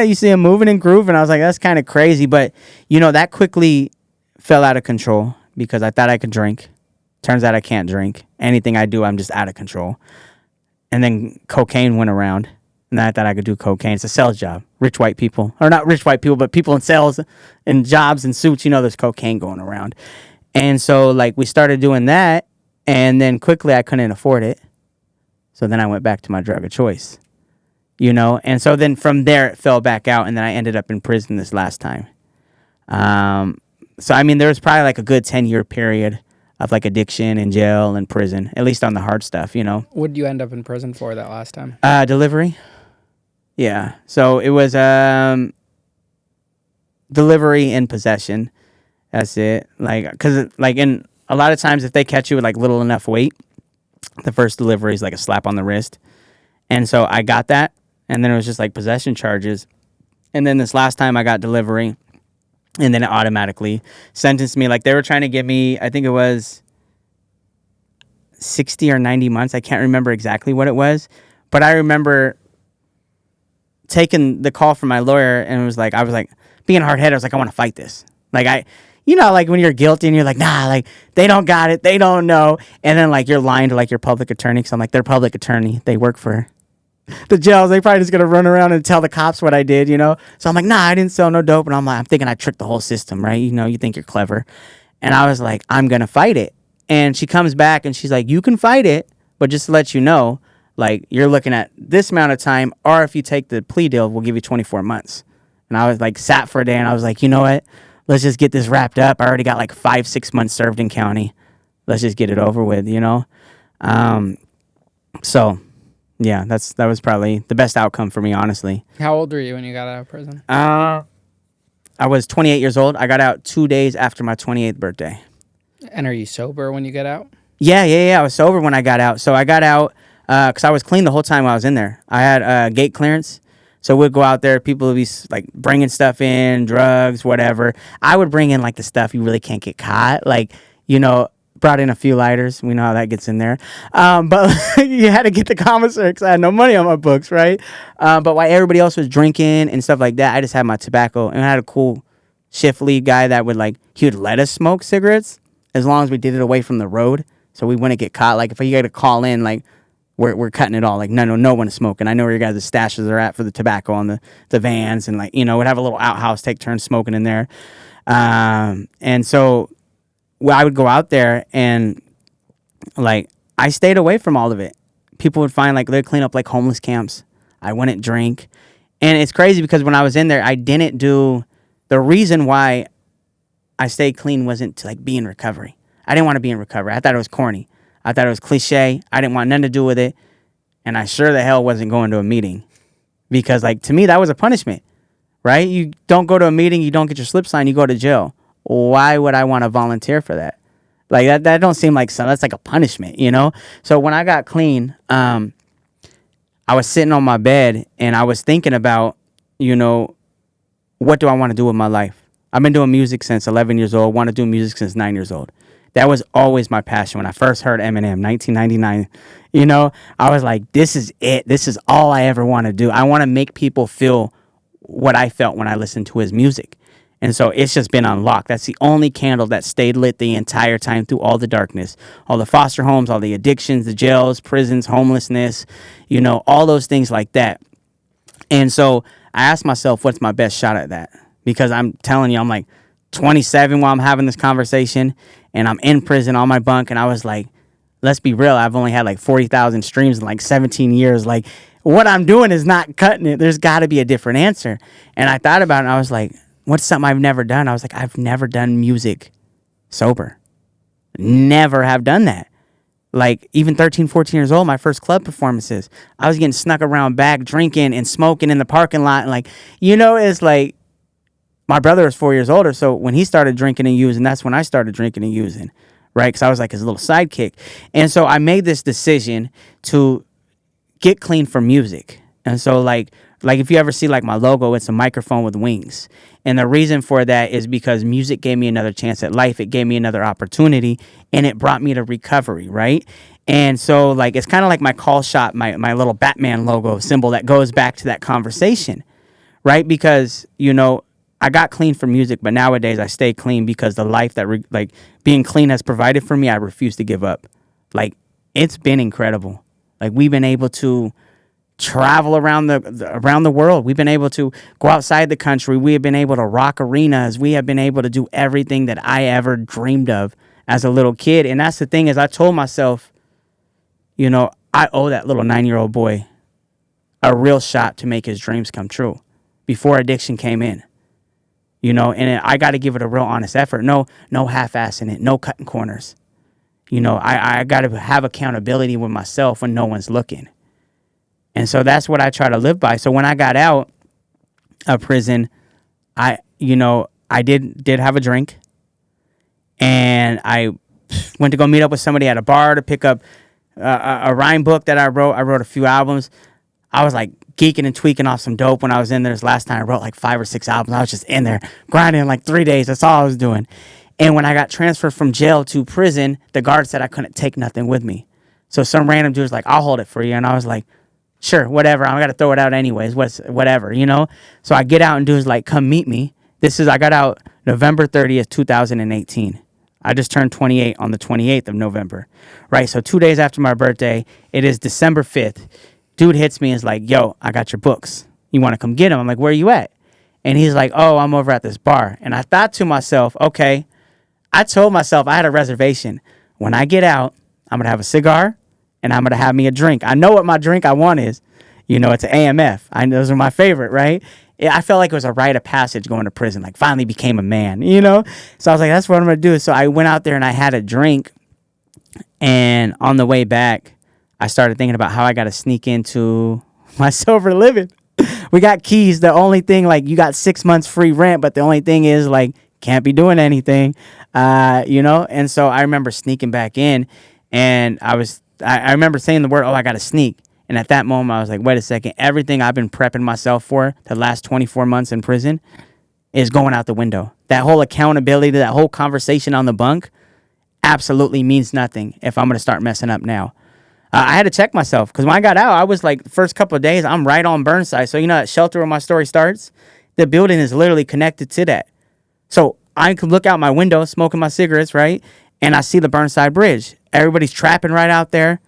you see them moving and grooving. I was like, that's kind of crazy. But, that quickly fell out of control because I thought I could drink. Turns out I can't drink. Anything I do, I'm just out of control. And then cocaine went around. And I thought I could do cocaine. It's a sales job. Rich white people. Or not rich white people, but people in sales and jobs and suits. There's cocaine going around. And so, we started doing that. And then quickly I couldn't afford it. So then I went back to my drug of choice. And so then from there it fell back out. And then I ended up in prison this last time. So, there was probably a good 10-year period of addiction and jail and prison, at least on the hard stuff, What did you end up in prison for that last time? Delivery. Yeah. So it was delivery and possession. That's it. Because in a lot of times if they catch you with little enough weight, the first delivery is a slap on the wrist. And so I got that, and then it was just possession charges. And then this last time I got delivery. And then it automatically sentenced me. They were trying to give me, I think it was 60 or 90 months. I can't remember exactly what it was. But I remember taking the call from my lawyer, and it was I was being hard-headed. I was I want to fight this. When you're guilty and you're nah, they don't got it. They don't know. And then you're lying to your public attorney. Because I'm their public attorney. They work for the jails. They probably just gonna run around and tell the cops what I did, So I'm nah, I didn't sell no dope. And I'm thinking I tricked the whole system, right? You think you're clever. And I was I'm gonna fight it. And she comes back and she's you can fight it, but just to let you know, you're looking at this amount of time, or if you take the plea deal, we'll give you 24 months. And I was sat for a day, and I was you know what? Let's just get this wrapped up. I already got 5-6 months served in county. Let's just get it over with, So Yeah, that was probably the best outcome for me, honestly. How old were you when you got out of prison? I was 28 years old. I got out 2 days after my 28th birthday. And are you sober when you get out? Yeah. I was sober when I got out. So I got out because I was clean the whole time I was in there. I had gate clearance. So we'd go out there. People would be like bringing stuff in, drugs, whatever. I would bring in like the stuff you really can't get caught. Like, brought in a few lighters. We know how that gets in there. But you had to get the commissary because I had no money on my books, right? But while everybody else was drinking and stuff like that, I just had my tobacco. And I had a cool shift lead guy that he would let us smoke cigarettes as long as we did it away from the road. So we wouldn't get caught. Like if you got to call in, like we're cutting it all. Like no one is smoking. I know where your guys' stashes are at for the tobacco on the vans. And we'd have a little outhouse, take turns smoking in there. And so I would go out there and I stayed away from all of it. People would find they'd clean up homeless camps. I wouldn't drink. And it's crazy because when I was in there, I didn't do the reason why I stayed clean wasn't to be in recovery. I didn't want to be in recovery. I thought it was corny. I thought it was cliche. I didn't want nothing to do with it. And I sure the hell wasn't going to a meeting because to me, that was a punishment, right? You don't go to a meeting. You don't get your slip sign. You go to jail. Why would I want to volunteer for that? That don't seem like something. That's like a punishment, So when I got clean, I was sitting on my bed and I was thinking about, what do I want to do with my life? I've been doing music since 11 years old. Want to do music since 9 years old. That was always my passion. When I first heard Eminem, 1999, I was like, this is it. This is all I ever want to do. I want to make people feel what I felt when I listened to his music. And so it's just been unlocked. That's the only candle that stayed lit the entire time through all the darkness, all the foster homes, all the addictions, the jails, prisons, homelessness, all those things like that. And so I asked myself, what's my best shot at that? Because I'm telling you, I'm 27 while I'm having this conversation and I'm in prison on my bunk. And I was like, let's be real. I've only had 40,000 streams in 17 years. What I'm doing is not cutting it. There's got to be a different answer. And I thought about it and I was like, what's something I've never done? I was like, I've never done music sober. Never have done that. Even 13, 14 years old, my first club performances, I was getting snuck around back drinking and smoking in the parking lot. And it's my brother was 4 years older. So when he started drinking and using, that's when I started drinking and using, right? Because I was his little sidekick. And so I made this decision to get clean from music. And so if you ever see my logo, it's a microphone with wings. And the reason for that is because music gave me another chance at life. It gave me another opportunity and it brought me to recovery, right? And so it's kind of like my call shot, my little Batman logo symbol that goes back to that conversation, right? Because, I got clean from music, but nowadays I stay clean because the life that being clean has provided for me, I refuse to give up. It's been incredible. We've been able to travel around the world. We've been able to go outside the country. We have been able to rock arenas. We have been able to do everything that I ever dreamed of as a little kid. And that's the thing is I told myself, I owe that little 9-year-old boy a real shot to make his dreams come true before addiction came in. And I got to give it a real honest effort. No half-assing it. No cutting corners. I got to have accountability with myself when no one's looking. And so that's what I try to live by. So when I got out of prison, I did have a drink. And I went to go meet up with somebody at a bar to pick up a rhyme book that I wrote. I wrote a few albums. I was geeking and tweaking off some dope when I was in there. This last time I wrote 5 or 6 albums. I was just in there grinding 3 days. That's all I was doing. And when I got transferred from jail to prison, the guard said I couldn't take nothing with me. So some random dude was like, I'll hold it for you. And I was like, sure, whatever. I got to throw it out anyways. Whatever. So I get out and dude's like, come meet me. I got out November 30th, 2018. I just turned 28 on the 28th of November, right? So 2 days after my birthday, it is December 5th. Dude hits me and is like, yo, I got your books. You want to come get them? I'm like, where are you at? And he's like, oh, I'm over at this bar. And I thought to myself, okay, I told myself I had a reservation. When I get out, I'm going to have a cigar and I'm going to have me a drink. I know what my drink I want is. It's an AMF. Those are my favorite, right? I felt like it was a rite of passage going to prison, finally became a man, So I was like, that's what I'm going to do. So I went out there and I had a drink. And on the way back, I started thinking about how I got to sneak into my sober living. We got keys. The only thing, like, you got 6 months free rent, but the only thing is, like, can't be doing anything, And so I remember sneaking back in, and I remember saying the word, I got to sneak. And at that moment, I was like, wait a second. Everything I've been prepping myself for the last 24 months in prison is going out the window. That whole accountability, that whole conversation on the bunk absolutely means nothing if I'm going to start messing up now. I had to check myself because when I got out, I was like, the first couple of days, I'm right on Burnside. So, that shelter where my story starts, the building is literally connected to that. So I could look out my window, smoking my cigarettes, right? And I see the Burnside Bridge. Everybody's trapping right out there,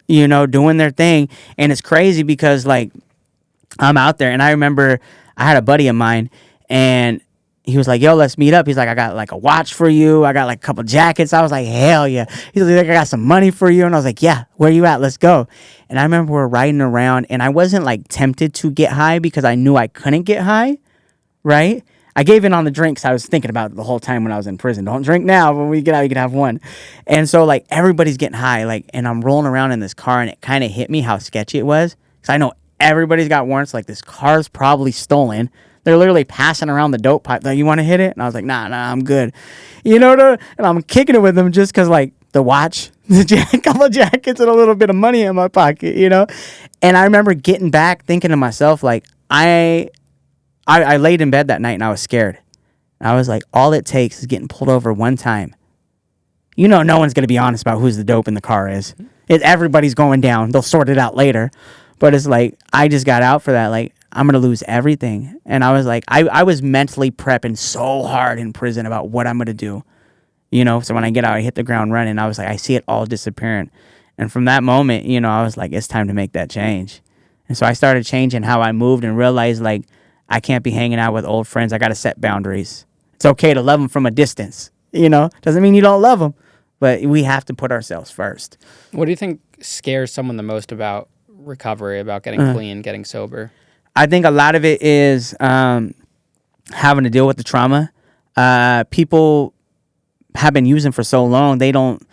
doing their thing. And it's crazy because, like, I'm out there. And I remember I had a buddy of mine, and he was like, yo, let's meet up. He's like, I got like a watch for you. I got like a couple jackets. I was like, hell yeah. He's like, I got some money for you. And I was like, yeah, where you at? Let's go. And I remember we're riding around, and I wasn't like tempted to get high because I knew I couldn't get high, right? I gave in on the drinks. I was thinking about it the whole time when I was in prison. Don't drink now. When we get out, you can have one. And so, like, everybody's getting high, like, and I'm rolling around in this car, and it kind of hit me how sketchy it was. Because I know everybody's got warrants. Like, this car's probably stolen. They're literally passing around the dope pipe. Like, you want to hit it? And I was like, nah, I'm good. And I'm kicking it with them just because, like, the watch, a couple of jackets, and a little bit of money in my pocket, And I remember getting back thinking to myself, like, I laid in bed that night and I was scared. And I was like, all it takes is getting pulled over one time. No one's going to be honest about who's the dope in the car is. Everybody's going down. They'll sort it out later. But it's like, I just got out for that. Like, I'm going to lose everything. And I was like, I was mentally prepping so hard in prison about what I'm going to do. So when I get out, I hit the ground running. I was like, I see it all disappearing. And from that moment, I was like, it's time to make that change. And so I started changing how I moved and realized, like, I can't be hanging out with old friends. I got to set boundaries. It's okay to love them from a distance. Doesn't mean you don't love them, but we have to put ourselves first. What do you think scares someone the most about recovery, about getting clean, getting sober? I think a lot of it is having to deal with the trauma. People have been using for so long, they don't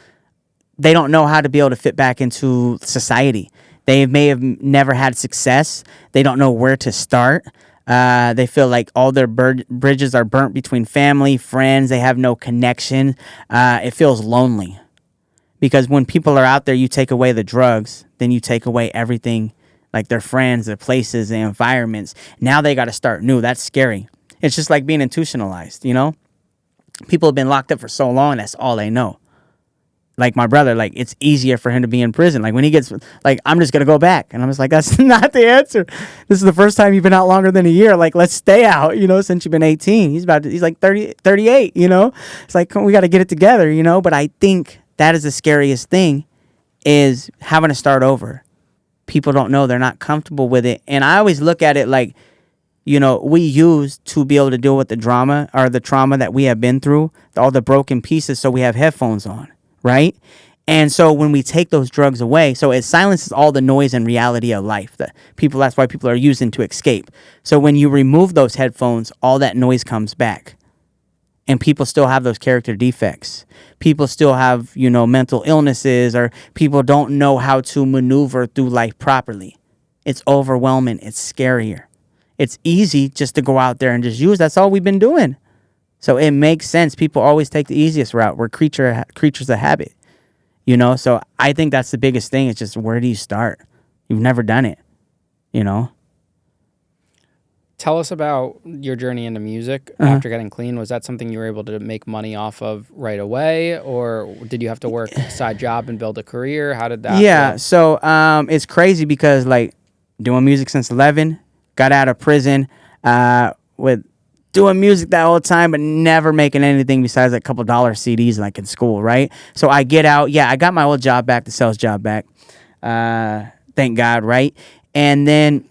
know how to be able to fit back into society. They may have never had success. They don't know where to start. They feel like all their bridges are burnt between family, friends. They have no connection. It feels lonely. Because when people are out there, you take away the drugs, then you take away everything, like their friends, their places, their environments. Now they got to start new. That's scary. It's just like being institutionalized, People have been locked up for so long, that's all they know. Like my brother, like, it's easier for him to be in prison. Like, when he gets, like, I'm just going to go back. And I'm just like, that's not the answer. This is the first time you've been out longer than a year. Like, let's stay out, since you've been 18. He's like 30, 38, It's like, we got to get it together, But I think that is the scariest thing, is having to start over. People don't know. They're not comfortable with it. And I always look at it like, we use to be able to deal with the drama or the trauma that we have been through, all the broken pieces, so we have headphones on. Right? And so when we take those drugs away, so it silences all the noise and reality of life. That's why people are using to escape. So when you remove those headphones, all that noise comes back. And people still have those character defects. People still have, mental illnesses, or people don't know how to maneuver through life properly. It's overwhelming. It's scarier. It's easy just to go out there and just use. That's all we've been doing. So it makes sense. People always take the easiest route. We're creatures of habit, So I think that's the biggest thing. It's just, where do you start? You've never done it, Tell us about your journey into music after getting clean. Was that something you were able to make money off of right away, or did you have to work a side job and build a career? How did that work? So it's crazy because, like, doing music since 11, got out of prison with doing music that whole time, but never making anything besides like a couple dollar CDs like in school, right? So I get out. Yeah, I got my old job back, the sales job back. Thank God, right? And then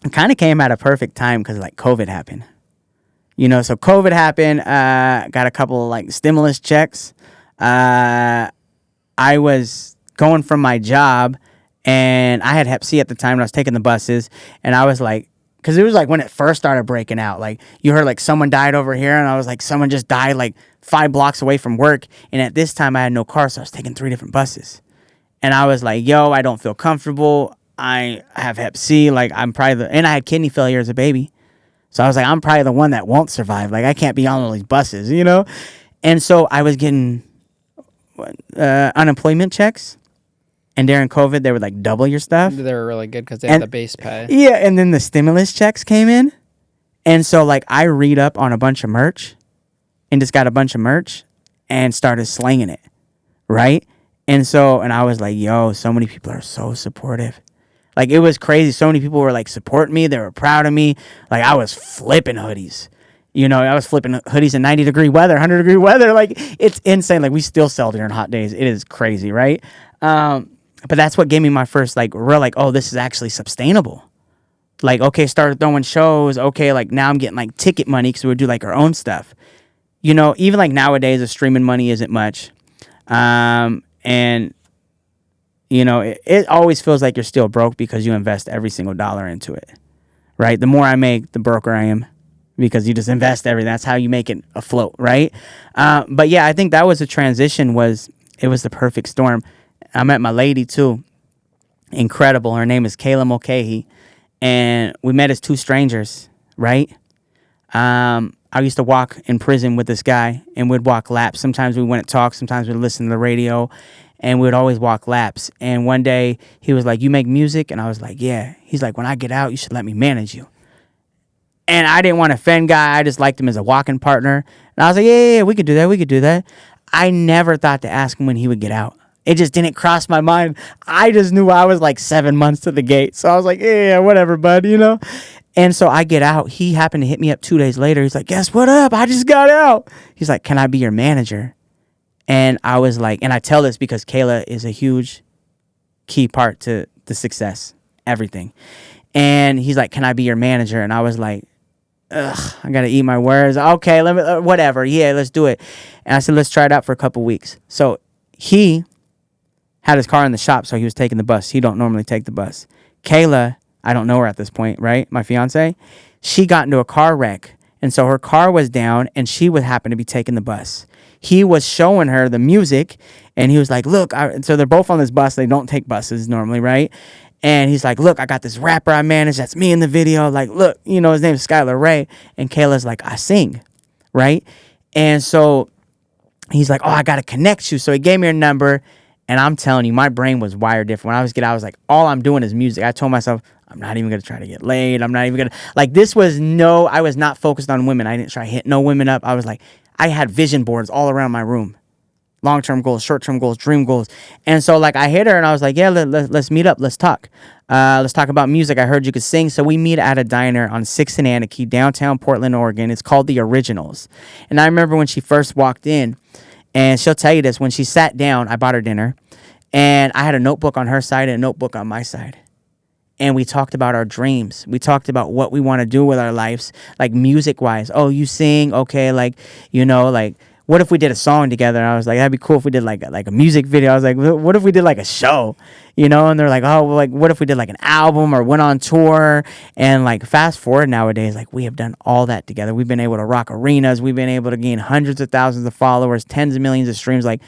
it kind of came at a perfect time because, like, COVID happened. So COVID happened. Got a couple of, like, stimulus checks. I was going from my job, and I had Hep C at the time, and I was taking the buses, and I was like, because it was like when it first started breaking out, like, you heard like someone died over here, and I was like, someone just died like 5 blocks away from work. And at this time I had no car, so I was taking 3 different buses. And I was like, yo, I don't feel comfortable. I have Hep C. Like, I'm probably and I had kidney failure as a baby. So I was like, I'm probably the one that won't survive. Like, I can't be on all these buses, you know? And so I was getting unemployment checks. And during COVID, they would like double your stuff. They were really good because they had the base pay. Yeah. And then the stimulus checks came in. And so like I read up on a bunch of merch and just got a bunch of merch and started slinging it. Right. And I was like, yo, so many people are so supportive. Like, it was crazy. So many people were like supporting me. They were proud of me. Like, I was flipping hoodies. You know, I was flipping hoodies in 90-degree weather, 100-degree weather. Like, it's insane. Like, we still sell during hot days. It is crazy, right? But that's what gave me my first, like, real, like, oh, this is actually sustainable. Like, okay, started throwing shows. Okay, like, now I'm getting, like, ticket money because we would do, like, our own stuff. You know, even, like, nowadays, the streaming money isn't much. And... you know, it always feels like you're still broke because you invest every single dollar into it, right? The more I make, the broker I am because you just invest everything. That's how you make it afloat, right? But yeah, I think that was a transition. It was the perfect storm. I met my lady too. Incredible. Her name is Kayla Mulcahy. And we met as two strangers, right? I used to walk in prison with this guy and we'd walk laps. Sometimes we wouldn't talk. Sometimes we'd listen to the radio. And we would always walk laps. And one day he was like, you make music? And I was like, yeah. He's like, when I get out, you should let me manage you. And I didn't want to offend guy. I just liked him as a walking partner. And I was like, yeah, we could do that. We could do that. I never thought to ask him when he would get out. It just didn't cross my mind. I just knew I was like 7 months to the gate. So I was like, yeah, whatever, bud, you know? And so I get out. He happened to hit me up 2 days later. He's like, guess what up? I just got out. He's like, can I be your manager? And I was like, and I tell this because Kayla is a huge key part to the success, everything. And he's like, can I be your manager? And I was like, ugh, I got to eat my words. Okay, let me, whatever. Yeah, let's do it. And I said, let's try it out for a couple weeks. So he had his car in the shop, so he was taking the bus. He don't normally take the bus. Kayla, I don't know her at this point, right? My fiance, she got into a car wreck. And so her car was down and she would happen to be taking the bus. He was showing her the music and he was like, look, so they're both on this bus. They don't take buses normally, right? And he's like, look, I got this rapper I manage. That's me in the video. Like, look, you know, his name is Skyler Ray. And Kayla's like, I sing, right? And so he's like, oh, I got to connect you. So he gave me her number. And I'm telling you, my brain was wired different. When I was like, all I'm doing is music. I told myself, I'm not even going to try to get laid. I'm not even going to, like, I was not focused on women. I didn't try to hit no women up. I was like, I had vision boards all around my room. Long-term goals, short-term goals, dream goals. And so, like, I hit her and I was like, yeah, let's meet up. Let's talk. Let's talk about music. I heard you could sing. So we meet at a diner on 6th and Anakie, downtown Portland, Oregon. It's called The Originals. And I remember when she first walked in, and she'll tell you this, when she sat down, I bought her dinner, and I had a notebook on her side and a notebook on my side. And we talked about our dreams. We talked about what we want to do with our lives, like music-wise. Oh, you sing? Okay, like, you know, like, what if we did a song together? And I was like, that'd be cool if we did like a music video. I was like, what if we did like a show? You know, and they're like, oh, well, like, what if we did like an album or went on tour? And like, fast forward nowadays, like, we have done all that together. We've been able to rock arenas. We've been able to gain hundreds of thousands of followers, tens of millions of streams. Like,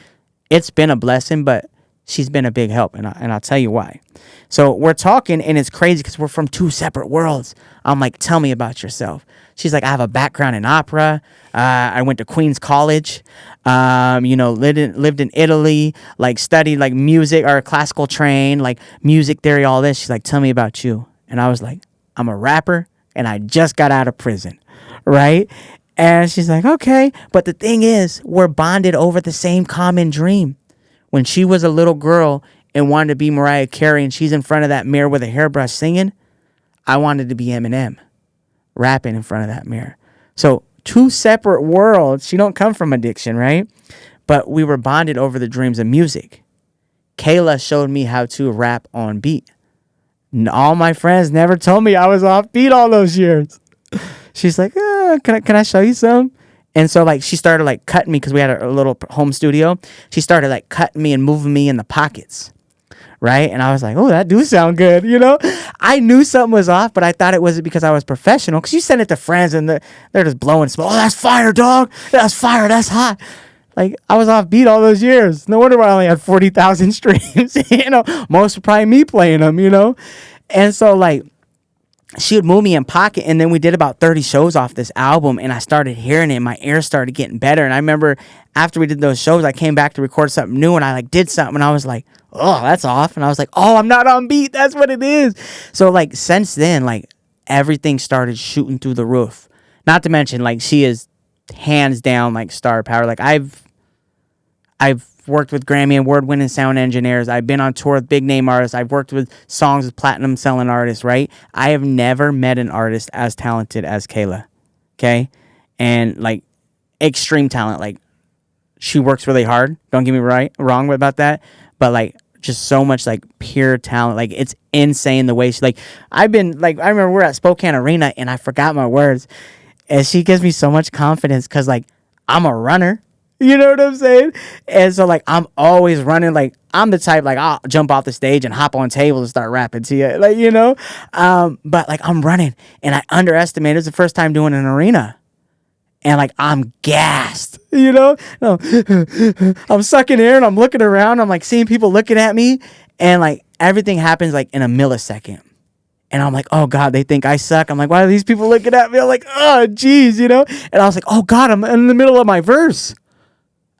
it's been a blessing, but she's been a big help, and I'll tell you why. So we're talking, and it's crazy because we're from two separate worlds. I'm like, tell me about yourself. She's like, I have a background in opera. I went to Queens College, you know, lived in Italy, like studied like music or classical train, like music theory, all this. She's like, tell me about you. And I was like, I'm a rapper, and I just got out of prison, right? And she's like, okay. But the thing is, we're bonded over the same common dream. When she was a little girl and wanted to be Mariah Carey and she's in front of that mirror with a hairbrush singing, I wanted to be Eminem, rapping in front of that mirror. So two separate worlds. She don't come from addiction, right? But we were bonded over the dreams of music. Kayla showed me how to rap on beat. All my friends never told me I was off beat all those years. She's like, can I show you some? And so, like, she started, like, cutting me because we had a little home studio. She started, like, cutting me and moving me in the pockets, right? And I was like, oh, that do sound good, you know? I knew something was off, but I thought it wasn't because I was professional. Because you send it to friends, and they're just blowing smoke. Oh, that's fire, dog. That's fire. That's hot. Like, I was off beat all those years. No wonder why I only had 40,000 streams. Most were probably me playing them, And so, like, she would move me in pocket, and then we did about 30 shows off this album, and I started hearing it, and my ears started getting better. And I remember after we did those shows, I came back to record something new, and I, like, did something, and I was like, oh, that's off. And I was like, oh, I'm not on beat. That's what it is. So, like, since then, like, everything started shooting through the roof. Not to mention, like, she is hands down, like, star power. Like, I've worked with Grammy award-winning sound engineers. I've been on tour with big-name artists. I've worked with songs with platinum-selling artists, right? I have never met an artist as talented as Kayla, okay? And, like, extreme talent. Like, she works really hard. Don't get me wrong about that. But, like, just so much, like, pure talent. Like, it's insane the way she, like, I remember we're at Spokane Arena, and I forgot my words. And she gives me so much confidence because, like, I'm a runner. You know what I'm saying? And so, like, I'm always running. Like, I'm the type, like, I'll jump off the stage and hop on tables and start rapping to you. Like, But, like, I'm running. And I underestimated. It was the first time doing an arena. And, like, I'm gassed. I'm sucking air and I'm looking around. I'm, like, seeing people looking at me. And, like, everything happens, like, in a millisecond. And I'm like, oh, God, they think I suck. I'm like, why are these people looking at me? I'm like, oh, geez, And I was like, oh, God, I'm in the middle of my verse.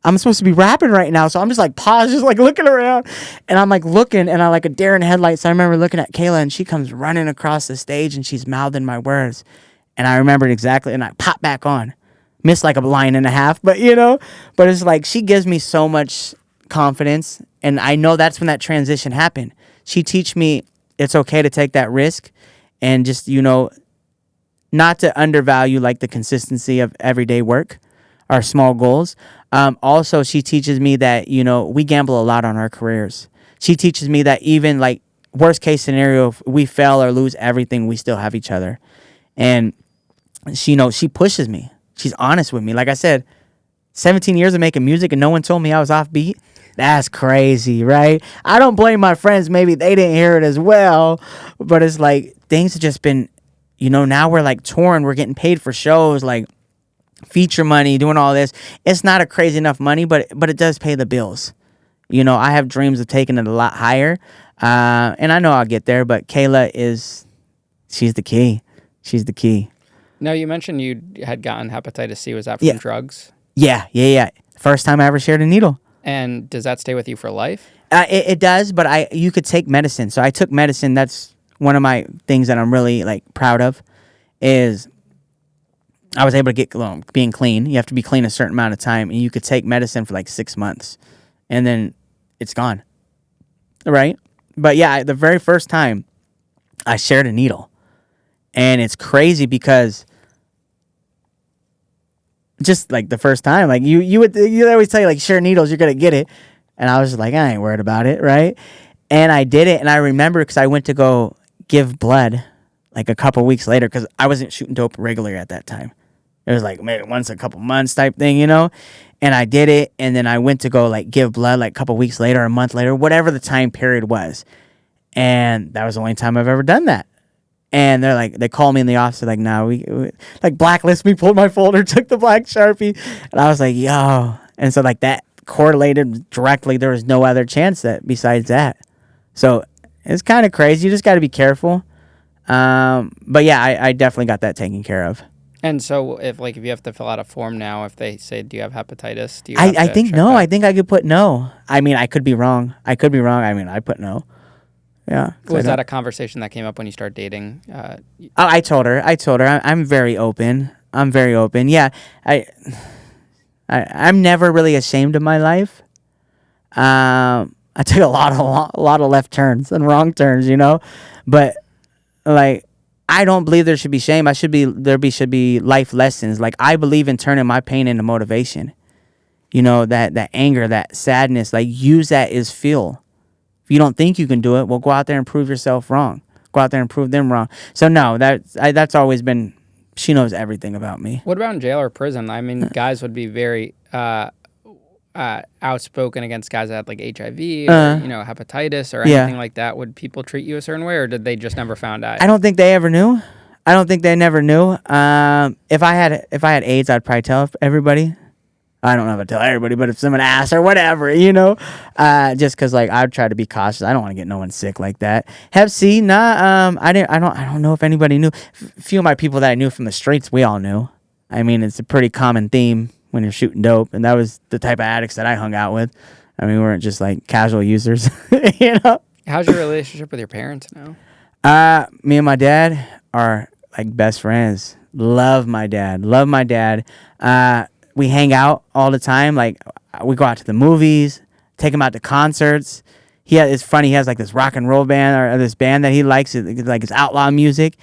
I'm supposed to be rapping right now. So I'm just like paused, just like looking around. And I'm like looking and I like a deer in headlights. I remember looking at Kayla and she comes running across the stage and she's mouthing my words. And I remembered exactly. And I pop back on. Missed like a line and a half. But but it's like she gives me so much confidence. And I know that's when that transition happened. She teach me it's okay to take that risk and just, not to undervalue like the consistency of everyday work, our small goals. Also, she teaches me that, we gamble a lot on our careers. She teaches me that even like worst case scenario, if we fail or lose everything, we still have each other. And she pushes me. She's honest with me. Like I said, 17 years of making music and no one told me I was off beat. That's crazy, right? I don't blame my friends. Maybe they didn't hear it as well, but it's like things have just been, now we're like touring. We're getting paid for shows, like feature money, doing all this. It's not a crazy enough money, but it does pay the bills. I have dreams of taking it a lot higher, and I know I'll get there. But Kayla she's the key. She's the key. Now, you mentioned you had gotten hepatitis C. Was that from drugs? Yeah. First time I ever shared a needle. And does that stay with you for life? It does, but you could take medicine. So I took medicine. That's one of my things that I'm really like proud of is I was able to get being clean. You have to be clean a certain amount of time, and you could take medicine for like 6 months, and then it's gone. Right? But yeah, the very first time I shared a needle, and it's crazy because just like the first time, like you always tell you like share needles, you're gonna get it, and I was just like I ain't worried about it, right? And I did it, and I remember because I went to go give blood like a couple weeks later because I wasn't shooting dope regularly at that time. It was like maybe once a couple months type thing, and I did it. And then I went to go like give blood like a couple weeks later, a month later, whatever the time period was. And that was the only time I've ever done that. And they called me in the office. They're like, no, we like blacklist me, pulled my folder, took the black Sharpie. And I was like, yo. And so like that correlated directly. There was no other chance besides that. So it's kind of crazy. You just got to be careful. But yeah, I definitely got that taken care of. And so if you have to fill out a form now, if they say, do you have hepatitis? Do you I think no. That? I think I could put no. I mean, I could be wrong. I mean, I put no. Yeah. Was that a conversation that came up when you started dating? I told her. I'm very open. Yeah. I'm never really ashamed of my life. I took a lot of left turns and wrong turns, but like, I don't believe there should be shame. Should be life lessons. Like I believe in turning my pain into motivation. That anger, that sadness, like use that as fuel. If you don't think you can do it, well, go out there and prove yourself wrong. Go out there and prove them wrong. So no, that's always been. She knows everything about me. What about in jail or prison? I mean, guys would be very outspoken against guys that had like HIV or hepatitis or anything like that. Would people treat you a certain way, or did they just never found out? I don't think they ever knew. I don't think they never knew. If I had AIDS, I'd probably tell everybody. I don't know if I tell everybody, but if someone asks or whatever, just because like I try to be cautious. I don't want to get no one sick like that. Hep C, nah. I don't know if anybody knew. Few of my people that I knew from the streets, we all knew. I mean, it's a pretty common theme when you're shooting dope, and that was the type of addicts that I hung out with. I mean, we weren't just like casual users, How's your relationship with your parents now? Me and my dad are like best friends. Love my dad. We hang out all the time. Like we go out to the movies, take him out to concerts. It's funny. He has like this rock and roll band or this band that he likes. It's like his outlaw music.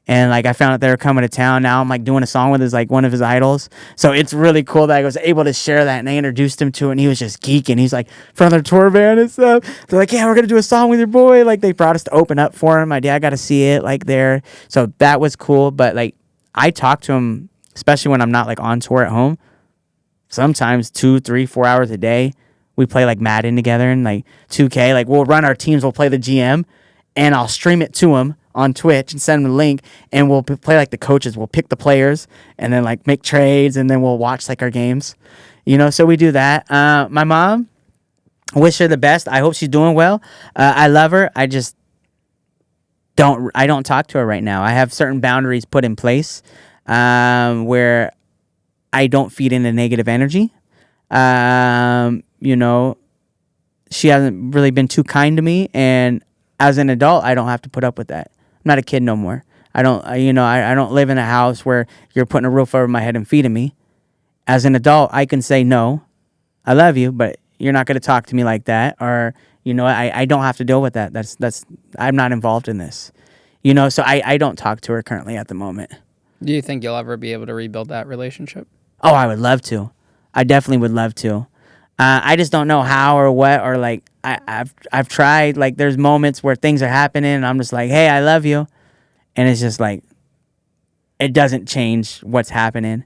And like I found out they were coming to town. Now I'm like doing a song with one of his idols. So it's really cool that I was able to share that, and I introduced him to it, and he was just geeking. He's like from their tour band and stuff. They're like, yeah, we're gonna do a song with your boy. Like they brought us to open up for him. My dad got to see it like there. So that was cool. But like I talk to him, especially when I'm not like on tour at home. Sometimes 2, 3, 4 hours a day. We play like Madden together and like 2K. Like we'll run our teams. We'll play the GM, and I'll stream it to him on Twitch and send him the link, and we'll play like the coaches. We'll pick the players and then like make trades, and then we'll watch like our games, so we do that. My mom, wish her the best. I hope she's doing well. I love her. I just don't talk to her right now. I have certain boundaries put in place where I don't feed into negative energy. She hasn't really been too kind to me, and as an adult, I don't have to put up with that. I'm not a kid no more. I don't live in a house where you're putting a roof over my head and feeding me. As an adult, I can say, no, I love you, but you're not going to talk to me like that. Or, I don't have to deal with that. I'm not involved in this. So I don't talk to her currently at the moment. Do you think you'll ever be able to rebuild that relationship? Oh, I would love to. I definitely would love to. I just don't know how or what, or like I've tried. Like there's moments where things are happening and I'm just like, hey, I love you, and it's just like it doesn't change what's happening.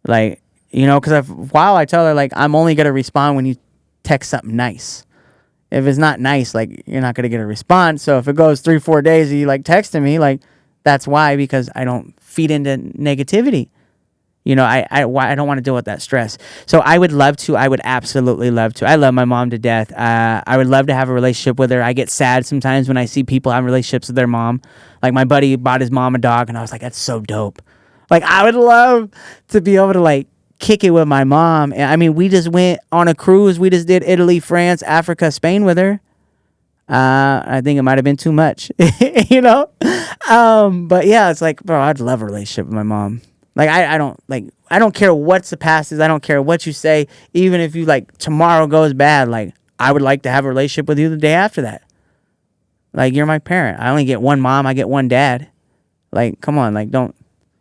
Like because while I tell her like I'm only gonna respond when you text something nice. If it's not nice, like you're not gonna get a response. So if it goes 3-4 days and you like texting me, like that's why, because I don't feed into negativity. I don't want to deal with that stress. So I would love to. I would absolutely love to. I love my mom to death. I would love to have a relationship with her. I get sad sometimes when I see people having relationships with their mom. Like my buddy bought his mom a dog, and I was like, that's so dope. Like I would love to be able to like kick it with my mom. I mean, we just went on a cruise. We just did Italy, France, Africa, Spain with her. I think it might have been too much, But yeah, it's like, bro, I'd love a relationship with my mom. Like I don't care what the past is. I don't care what you say. Even if you like tomorrow goes bad, like I would like to have a relationship with you the day after that. Like you're my parent. I only get one mom. I get one dad. Like come on, like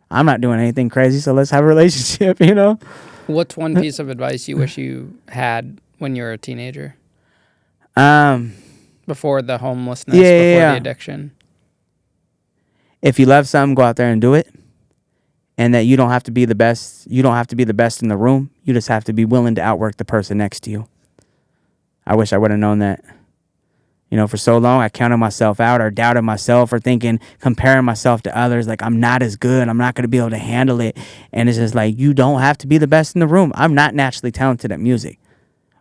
I'm not doing anything crazy. So let's have a relationship. What's one piece of advice you wish you had when you were a teenager? Before the homelessness, before the addiction. If you love something, go out there and do it. And that you don't have to be the best. You don't have to be the best in the room. You just have to be willing to outwork the person next to you. I wish I would have known that. For so long, I counted myself out or doubted myself or comparing myself to others. Like, I'm not as good. I'm not going to be able to handle it. And it's just like, you don't have to be the best in the room. I'm not naturally talented at music.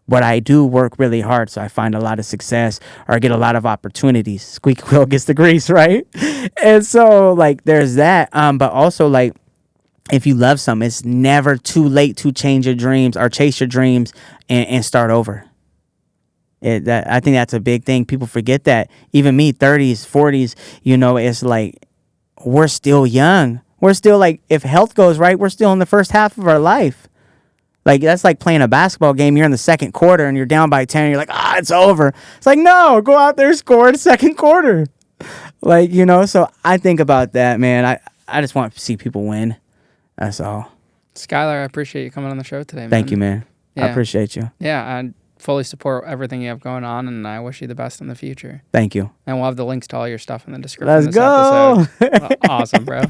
But I do work really hard, so I find a lot of success or I get a lot of opportunities. Squeaky wheel gets the grease, right? And so, like, there's that. But also, like, if you love something, it's never too late to change your dreams or chase your dreams and start over. I think that's a big thing. People forget that. Even me, 30s, 40s, it's like we're still young. We're still like, if health goes right, we're still in the first half of our life. Like, that's like playing a basketball game. You're in the second quarter and you're down by 10. And you're like, it's over. It's like, no, go out there, score the second quarter. Like, so I think about that, man. I just want to see people win. That's all. Skyler, I appreciate you coming on the show today, man. Thank you, man. Yeah. I appreciate you. Yeah, I fully support everything you have going on, and I wish you the best in the future. Thank you. And we'll have the links to all your stuff in the description of this episode. Awesome, bro.